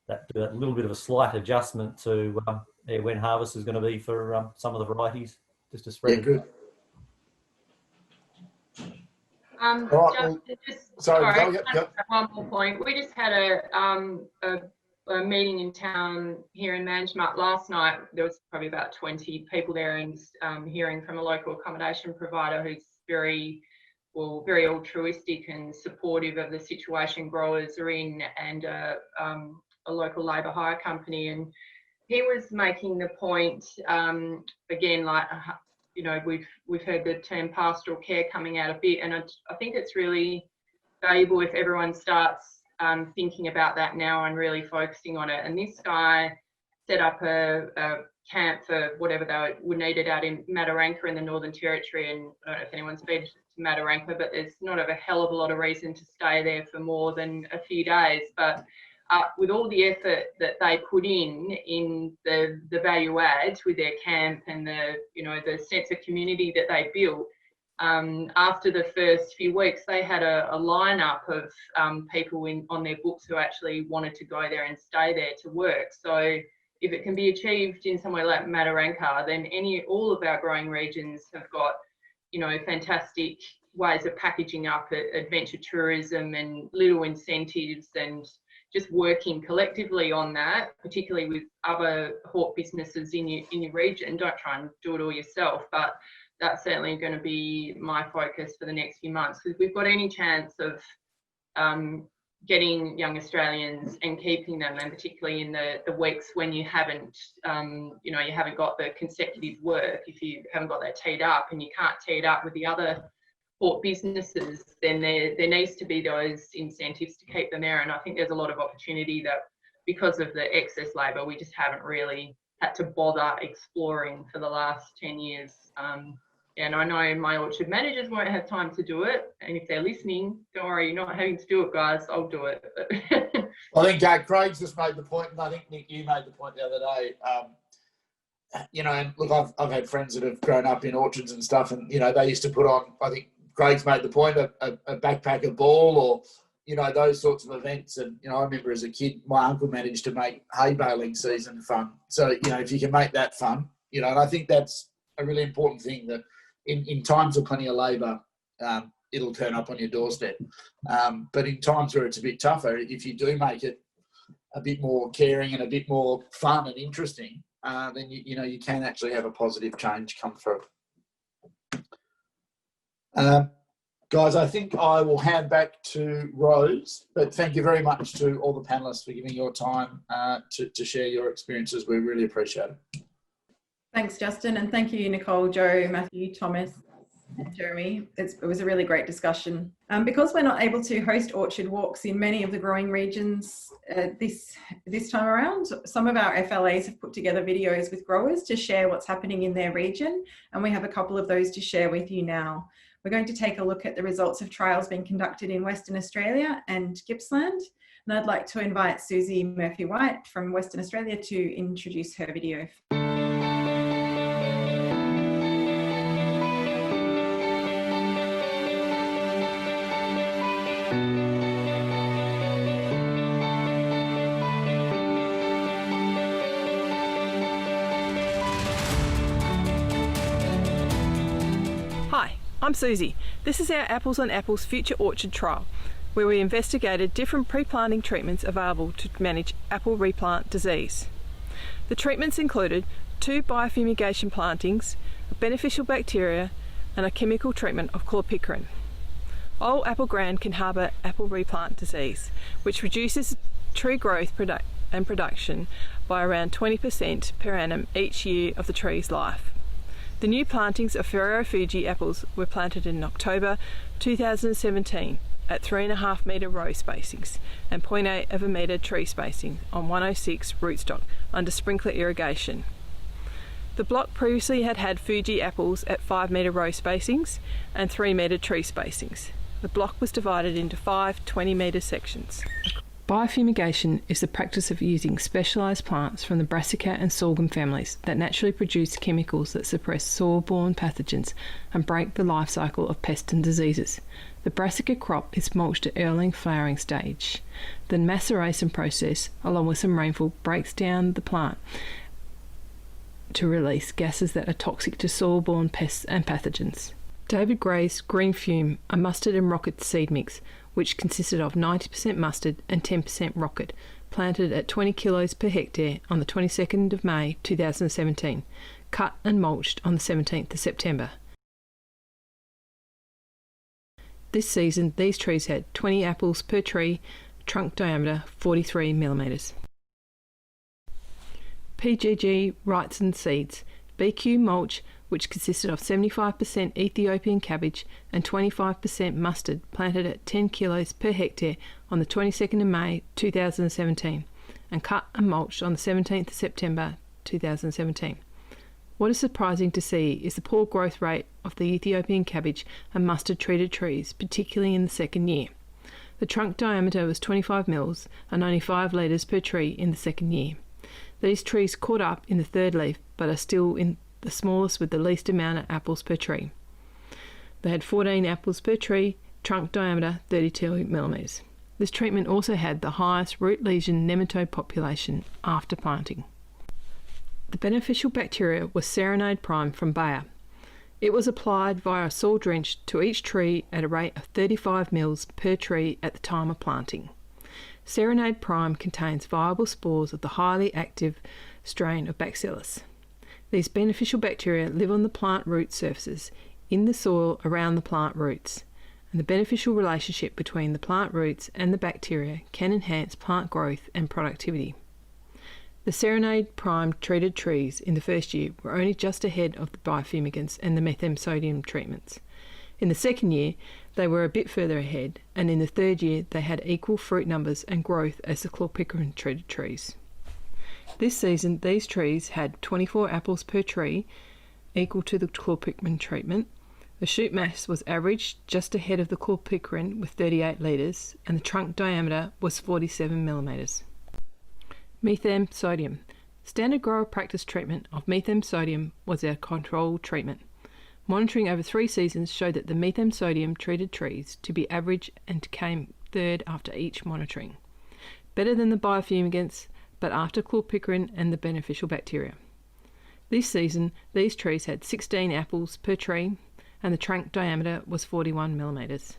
that little bit of a slight adjustment to when harvest is going to be for some of the varieties, just to spread it. Good. One more point. We just had a meeting in town here in Manjimup last night. There was probably about 20 people there, and hearing from a local accommodation provider who's very altruistic and supportive of the situation growers are in, and a local labour hire company. And he was making the point, again, like, you know, we've heard the term pastoral care coming out a bit, and I think it's really valuable if everyone starts thinking about that now and really focusing on it. And this guy set up a camp for whatever they would need it out in Mataranka in the Northern Territory. And I don't know if anyone's been to Mataranka, but there's not a hell of a lot of reason to stay there for more than a few days. But with all the effort that they put in the value adds with their camp and the sense of community that they built, after the first few weeks, they had a lineup of people on their books who actually wanted to go there and stay there to work. So if it can be achieved in somewhere like Mataranka, then all of our growing regions have got, fantastic ways of packaging up adventure tourism and little incentives, and just working collectively on that, particularly with other hawk businesses in your region. Don't try and do it all yourself, but that's certainly going to be my focus for the next few months, because we've got any chance of getting young Australians and keeping them, and particularly in the weeks when you haven't got the consecutive work. If you haven't got that teed up and you can't tee it up with the other port businesses, then there needs to be those incentives to keep them there. And I think there's a lot of opportunity that, because of the excess labour, we just haven't really had to bother exploring for the last 10 years. And I know my orchard managers won't have time to do it. And if they're listening, don't worry, you're not having to do it, guys. I'll do it. I think Craig's just made the point, and I think, Nick, you made the point the other day. And look, I've had friends that have grown up in orchards and stuff, and, they used to put on, I think Craig's made the point, a backpacker ball, or, those sorts of events. And, I remember as a kid, my uncle managed to make hay baling season fun. So, if you can make that fun, and I think that's a really important thing, that in times of plenty of labour, it'll turn up on your doorstep. But in times where it's a bit tougher, if you do make it a bit more caring and a bit more fun and interesting, then you can actually have a positive change come through. Guys, I think I will hand back to Rose, but thank you very much to all the panellists for giving your time to share your experiences. We really appreciate it. Thanks, Justin, and thank you, Nicole, Joe, Matthew, Thomas, and Jeremy. It was a really great discussion. Because we're not able to host orchard walks in many of the growing regions this time around, some of our FLAs have put together videos with growers to share what's happening in their region, and we have a couple of those to share with you now. We're going to take a look at the results of trials being conducted in Western Australia and Gippsland, and I'd like to invite Susie Murphy-White from Western Australia to introduce her video. I'm Susie. This is our Apples on Apples Future Orchard trial, where we investigated different pre-planting treatments available to manage apple replant disease. The treatments included 2 biofumigation plantings, a beneficial bacteria, and a chemical treatment of chlorpicrin. All apple ground can harbour apple replant disease, which reduces tree growth and production by around 20% per annum each year of the tree's life. The new plantings of Ferrero Fuji apples were planted in October 2017 at 3.5 metre row spacings and 0.8 of a metre tree spacing on 106 rootstock under sprinkler irrigation. The block previously had Fuji apples at 5 metre row spacings and 3 metre tree spacings. The block was divided into 5 20 metre sections. Biofumigation is the practice of using specialised plants from the brassica and sorghum families that naturally produce chemicals that suppress soil-borne pathogens and break the life cycle of pests and diseases. The brassica crop is mulched at early flowering stage. The maceration process, along with some rainfall, breaks down the plant to release gases that are toxic to soil-borne pests and pathogens. David Gray's Green Fume, a mustard and rocket seed mix, which consisted of 90% mustard and 10% rocket, planted at 20 kilos per hectare on the 22nd of May 2017, cut and mulched on the 17th of September. This season, these trees had 20 apples per tree, trunk diameter 43 millimetres. PGG Wrightson seeds, BQ mulch which consisted of 75% Ethiopian cabbage and 25% mustard, planted at 10 kilos per hectare on the 22nd of May 2017 and cut and mulched on the 17th of September 2017. What is surprising to see is the poor growth rate of the Ethiopian cabbage and mustard treated trees, particularly in the second year. The trunk diameter was 25 mils and only 5 litres per tree in the second year. These trees caught up in the third leaf but are still in the smallest with the least amount of apples per tree. They had 14 apples per tree, trunk diameter 32 millimetres. This treatment also had the highest root lesion nematode population after planting. The beneficial bacteria was Serenade Prime from Bayer. It was applied via a soil drench to each tree at a rate of 35 mils per tree at the time of planting. Serenade Prime contains viable spores of the highly active strain of Bacillus. These beneficial bacteria live on the plant root surfaces, in the soil around the plant roots, and the beneficial relationship between the plant roots and the bacteria can enhance plant growth and productivity. The Serenade Prime treated trees in the first year were only just ahead of the biofumigants and the metham-sodium treatments. In the second year, they were a bit further ahead, and in the third year they had equal fruit numbers and growth as the chlorpicrin treated trees. This season, these trees had 24 apples per tree, equal to the chlorpicrin treatment. The shoot mass was averaged just ahead of the chlorpicrin with 38 litres, and the trunk diameter was 47 millimetres. Metham-sodium. Standard grower practice treatment of metham-sodium was our control treatment. Monitoring over 3 seasons showed that the metham-sodium treated trees to be average and came third after each monitoring. Better than the biofumigants, but after chlorpicrin and the beneficial bacteria. This season, these trees had 16 apples per tree, and the trunk diameter was 41 millimetres.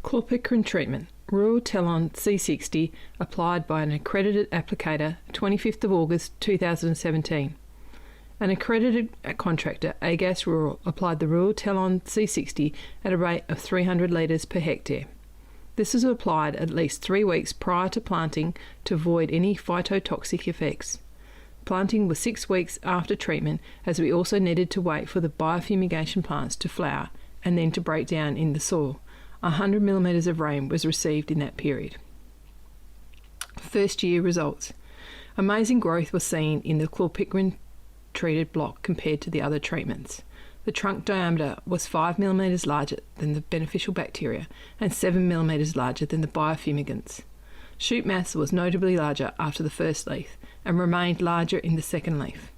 Chlorpicrin treatment. Rural Telon C60 applied by an accredited applicator 25th of August 2017. An accredited contractor, Agas Rural, applied the Rural Telon C60 at a rate of 300 litres per hectare. This was applied at least 3 weeks prior to planting to avoid any phytotoxic effects. Planting was 6 weeks after treatment, as we also needed to wait for the biofumigation plants to flower and then to break down in the soil. 100 millimetres of rain was received in that period. First year results. Amazing growth was seen in the chlorpicrin treated block compared to the other treatments. The trunk diameter was 5 millimetres larger than the beneficial bacteria and 7 millimetres larger than the biofumigants. Shoot mass was notably larger after the first leaf and remained larger in the second leaf.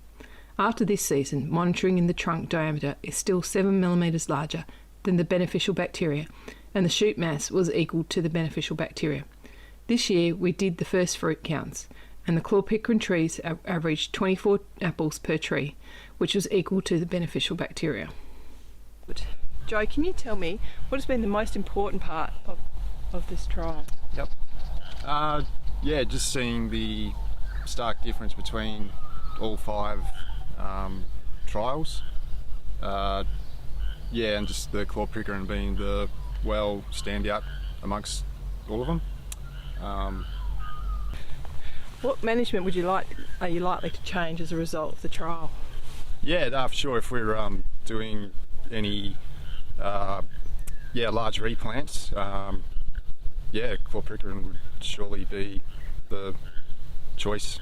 After this season, monitoring in the trunk diameter is still 7 millimetres larger than the beneficial bacteria, and the shoot mass was equal to the beneficial bacteria. This year we did the first fruit counts, and the chlorpicrin trees averaged 24 apples per tree, which was equal to the beneficial bacteria. Joe, can you tell me what has been the most important part of this trial? Yep. Yeah, just seeing the stark difference between all 5 trials. Yeah, and just the chlorpicrin being the standout amongst all of them. What management are you likely to change as a result of the trial? Yeah, for sure. If we're doing any large replants, chlorpicrin would surely be the choice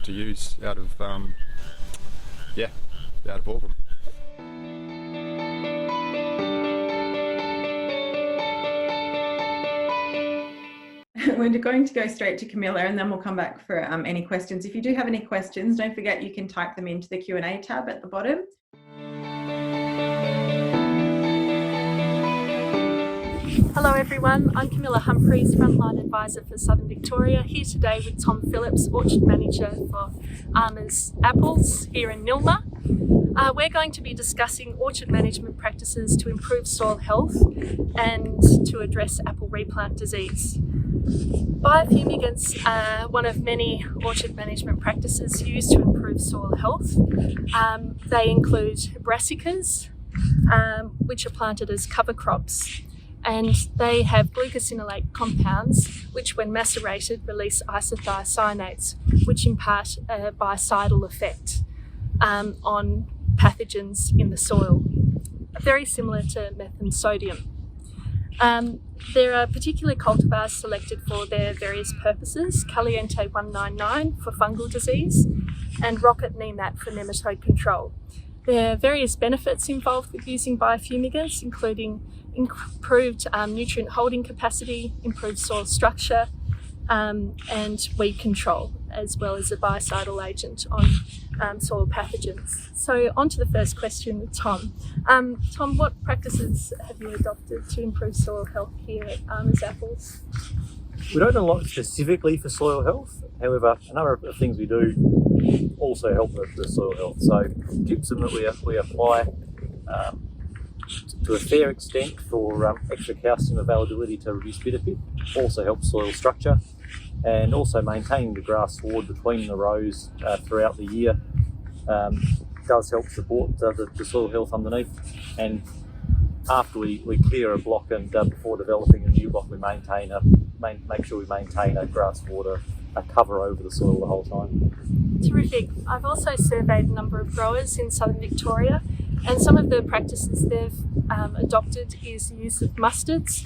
to use out of all of them. We're going to go straight to Camilla, and then we'll come back for any questions. If you do have any questions, don't forget you can type them into the Q&A tab at the bottom. Hello everyone, I'm Camilla Humphreys, Frontline Advisor for Southern Victoria, here today with Tom Phillips, Orchard Manager for Armour's Apples here in Nilma. We're going to be discussing orchard management practices to improve soil health and to address apple replant disease. Biofumigants are one of many orchard management practices used to improve soil health. They include brassicas, which are planted as cover crops, and they have glucosinolate compounds which when macerated release isothiocyanates, which impart a biocidal effect on pathogens in the soil, very similar to methyl sodium. There are particular cultivars selected for their various purposes: Caliente 199 for fungal disease and Rocket Nemat for nematode control. There are various benefits involved with using biofumigants, including improved nutrient holding capacity, improved soil structure, and weed control, as well as a biocidal agent on soil pathogens. So on to the first question with Tom. Tom, what practices have you adopted to improve soil health here at Armour's Apples? We don't do a lot specifically for soil health. However, a number of things we do also help the soil health. So gypsum that we apply to a fair extent for extra calcium availability to reduce bitter pit also helps soil structure, and also maintaining the grass sward between the rows throughout the year does help support the soil health underneath. And after we clear a block and before developing a new block, we make sure we maintain a grass sward, a cover over the soil the whole time. Terrific. I've also surveyed a number of growers in southern Victoria, and some of the practices they've adopted is the use of mustards,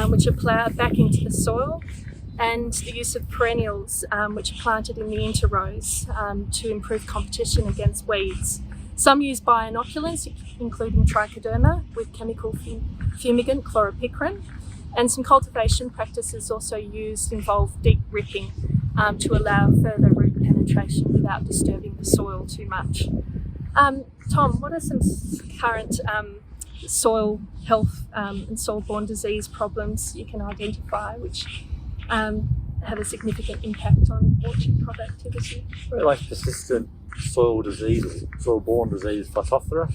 which are ploughed back into the soil, and the use of perennials, which are planted in the interrows to improve competition against weeds. Some use bioinoculants, including trichoderma with chemical fumigant chloropicrin, and some cultivation practices also involve deep ripping to allow further root penetration without disturbing the soil too much. Tom, what are some current soil health and soil-borne disease problems you can identify which have a significant impact on orchard productivity? Like persistent soil diseases, soil-borne disease, Phytophthora,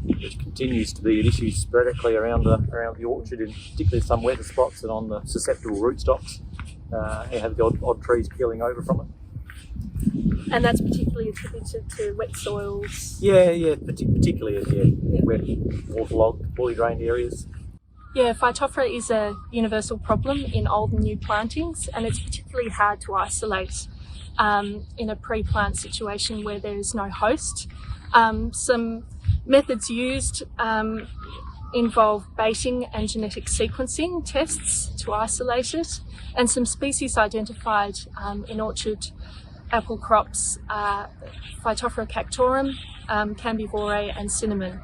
which continues to be an issue sporadically around the orchard, in particularly some wetter spots and on the susceptible rootstocks. You have the odd trees peeling over from it. And that's particularly attributed to wet soils? Yeah, particularly wet, waterlogged, poorly drained areas. Yeah, Phytophthora is a universal problem in old and new plantings, and it's particularly hard to isolate in a pre-plant situation where there is no host. Some methods used involve baiting and genetic sequencing tests to isolate it, and some species identified in orchard apple crops are Phytophthora cactorum, Cambivore and cinnamon.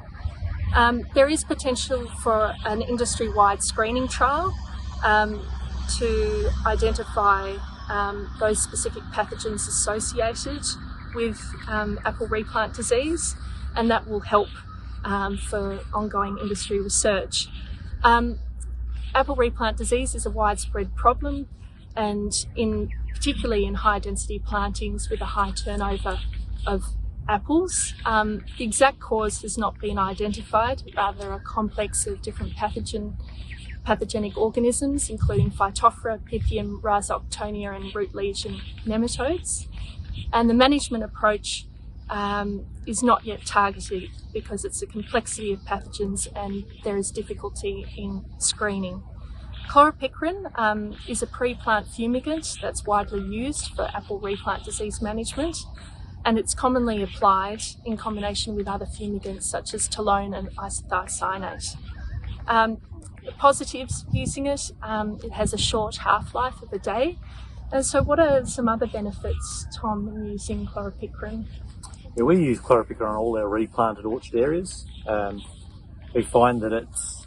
There is potential for an industry-wide screening trial to identify those specific pathogens associated with apple replant disease, and that will help for ongoing industry research. Apple replant disease is a widespread problem, and particularly in high density plantings with a high turnover of apples. The exact cause has not been identified, rather a complex of different pathogenic organisms, including Phytophthora, Pythium, Rhizoctonia and root lesion nematodes. And the management approach is not yet targeted because it's a complexity of pathogens and there is difficulty in screening. Chloropicrin is a pre-plant fumigant that's widely used for apple replant disease management, and it's commonly applied in combination with other fumigants such as toluene and isothiocyanate. Positives using it, it has a short half-life of a day. And so what are some other benefits, Tom, in using chloropicrin? Yeah, we use chloropicrin on all our replanted orchard areas. We find that it's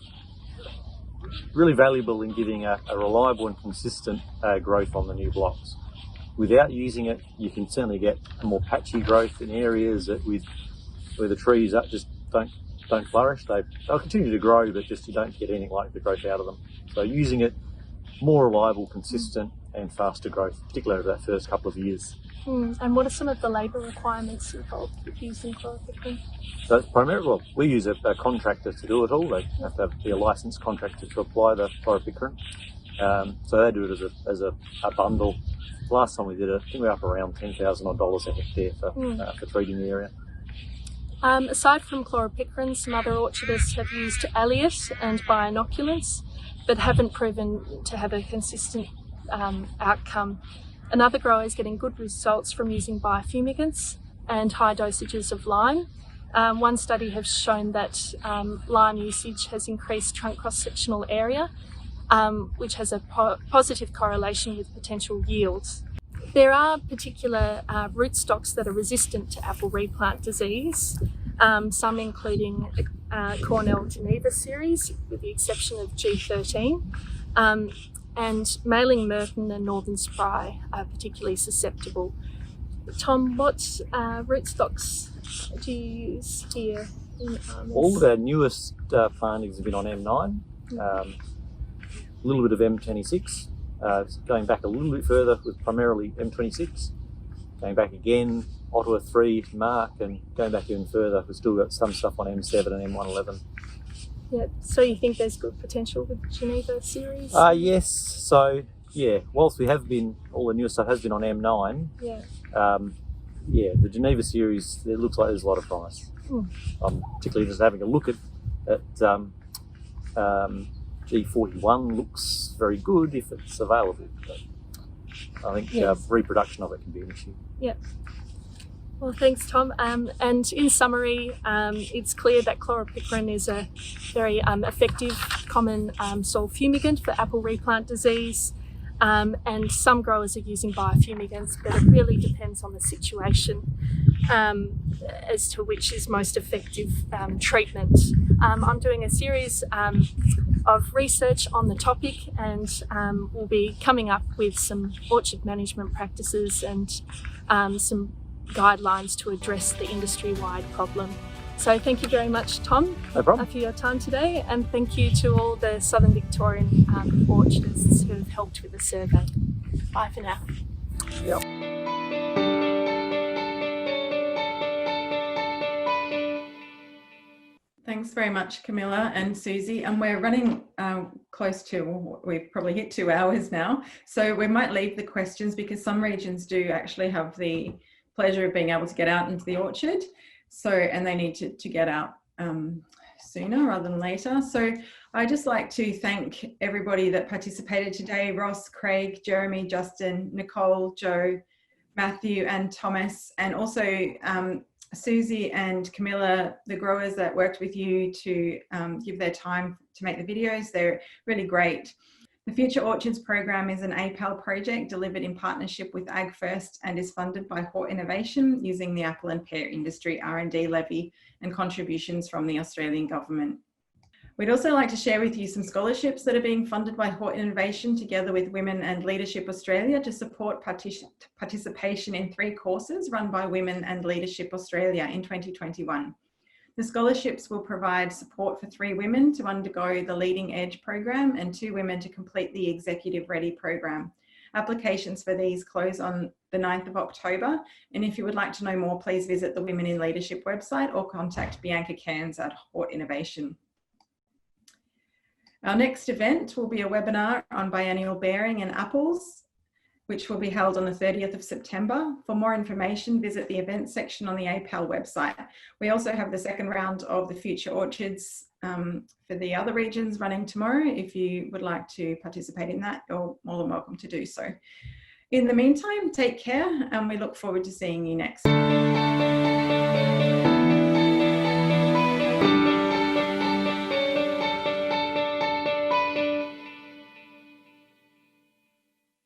really valuable in giving a reliable and consistent growth on the new blocks. Without using it, you can certainly get a more patchy growth in areas where the trees just don't flourish. They'll continue to grow, but just you don't get anything like the growth out of them. So using it, more reliable, consistent and faster growth, particularly over that first couple of years. And what are some of the labour requirements involved with using chloropicrin? So it's primarily, we use a contractor to do it all. They have to be a licensed contractor to apply the chloropicrin. So they do it as a bundle. Last time we did it, I think we were up around $10,000 a hectare for treating the area. Aside from chloropicrin, some other orchardists have used alliate and bioinoculants, but haven't proven to have a consistent outcome. Another grower is getting good results from using biofumigants and high dosages of lime. One study has shown that lime usage has increased trunk cross-sectional area, which has a positive correlation with potential yields. There are particular rootstocks that are resistant to apple replant disease, some including Cornell Geneva series, with the exception of G13, and Mailing Merton and Northern Spry are particularly susceptible. Tom, what rootstocks do you use here in almonds? All of our newest plantings have been on M9, a little bit of M26, going back a little bit further with primarily M26, going back again, Ottawa 3, Mark, and going back even further, we've still got some stuff on M7 and M111. Yeah, so you think there's good potential with Geneva series? Yes, so yeah, whilst we have been, all the newer stuff has been on M9, yeah, the Geneva series, it looks like there's a lot of promise. I'm particularly just having a look at G41, looks very good if it's available. But I think reproduction of it can be an issue. Yeah. Well, thanks, Tom. And in summary, it's clear that chlorpyrifos is a very effective common soil fumigant for apple replant disease. And some growers are using biofumigants, but it really depends on the situation as to which is most effective treatment. I'm doing a series of research on the topic, and we'll be coming up with some orchard management practices and some guidelines to address the industry-wide problem. So thank you very much, Tom, no problem, for your time today, and thank you to all the Southern Victorian orchardists who have helped with the survey. Bye for now. Yep. Thanks very much, Camilla and Susie. And we're running close to, we've probably hit 2 hours now. So we might leave the questions because some regions do actually have the pleasure of being able to get out into the orchard. So, and they need to get out sooner rather than later. So I'd just like to thank everybody that participated today: Ross, Craig, Jeremy, Justin, Nicole, Joe, Matthew and Thomas, and also Susie and Camilla, the growers that worked with you to give their time to make the videos. They're really great. The Future Orchards program is an APAL project delivered in partnership with Ag First and is funded by Hort Innovation using the apple and pear industry R&D levy and contributions from the Australian government. We'd also like to share with you some scholarships that are being funded by Hort Innovation together with Women and Leadership Australia to support participation in 3 courses run by Women and Leadership Australia in 2021. The scholarships will provide support for 3 women to undergo the Leading Edge program and 2 women to complete the Executive Ready program. Applications for these close on the 9th of October. And if you would like to know more, please visit the Women in Leadership website or contact Bianca Cairns at Hort Innovation. Our next event will be a webinar on biennial bearing and apples, which will be held on the 30th of September. For more information, visit the events section on the APAL website. We also have the second round of the Future Orchards for the other regions running tomorrow. If you would like to participate in that, you're more than welcome to do so. In the meantime, take care, and we look forward to seeing you next.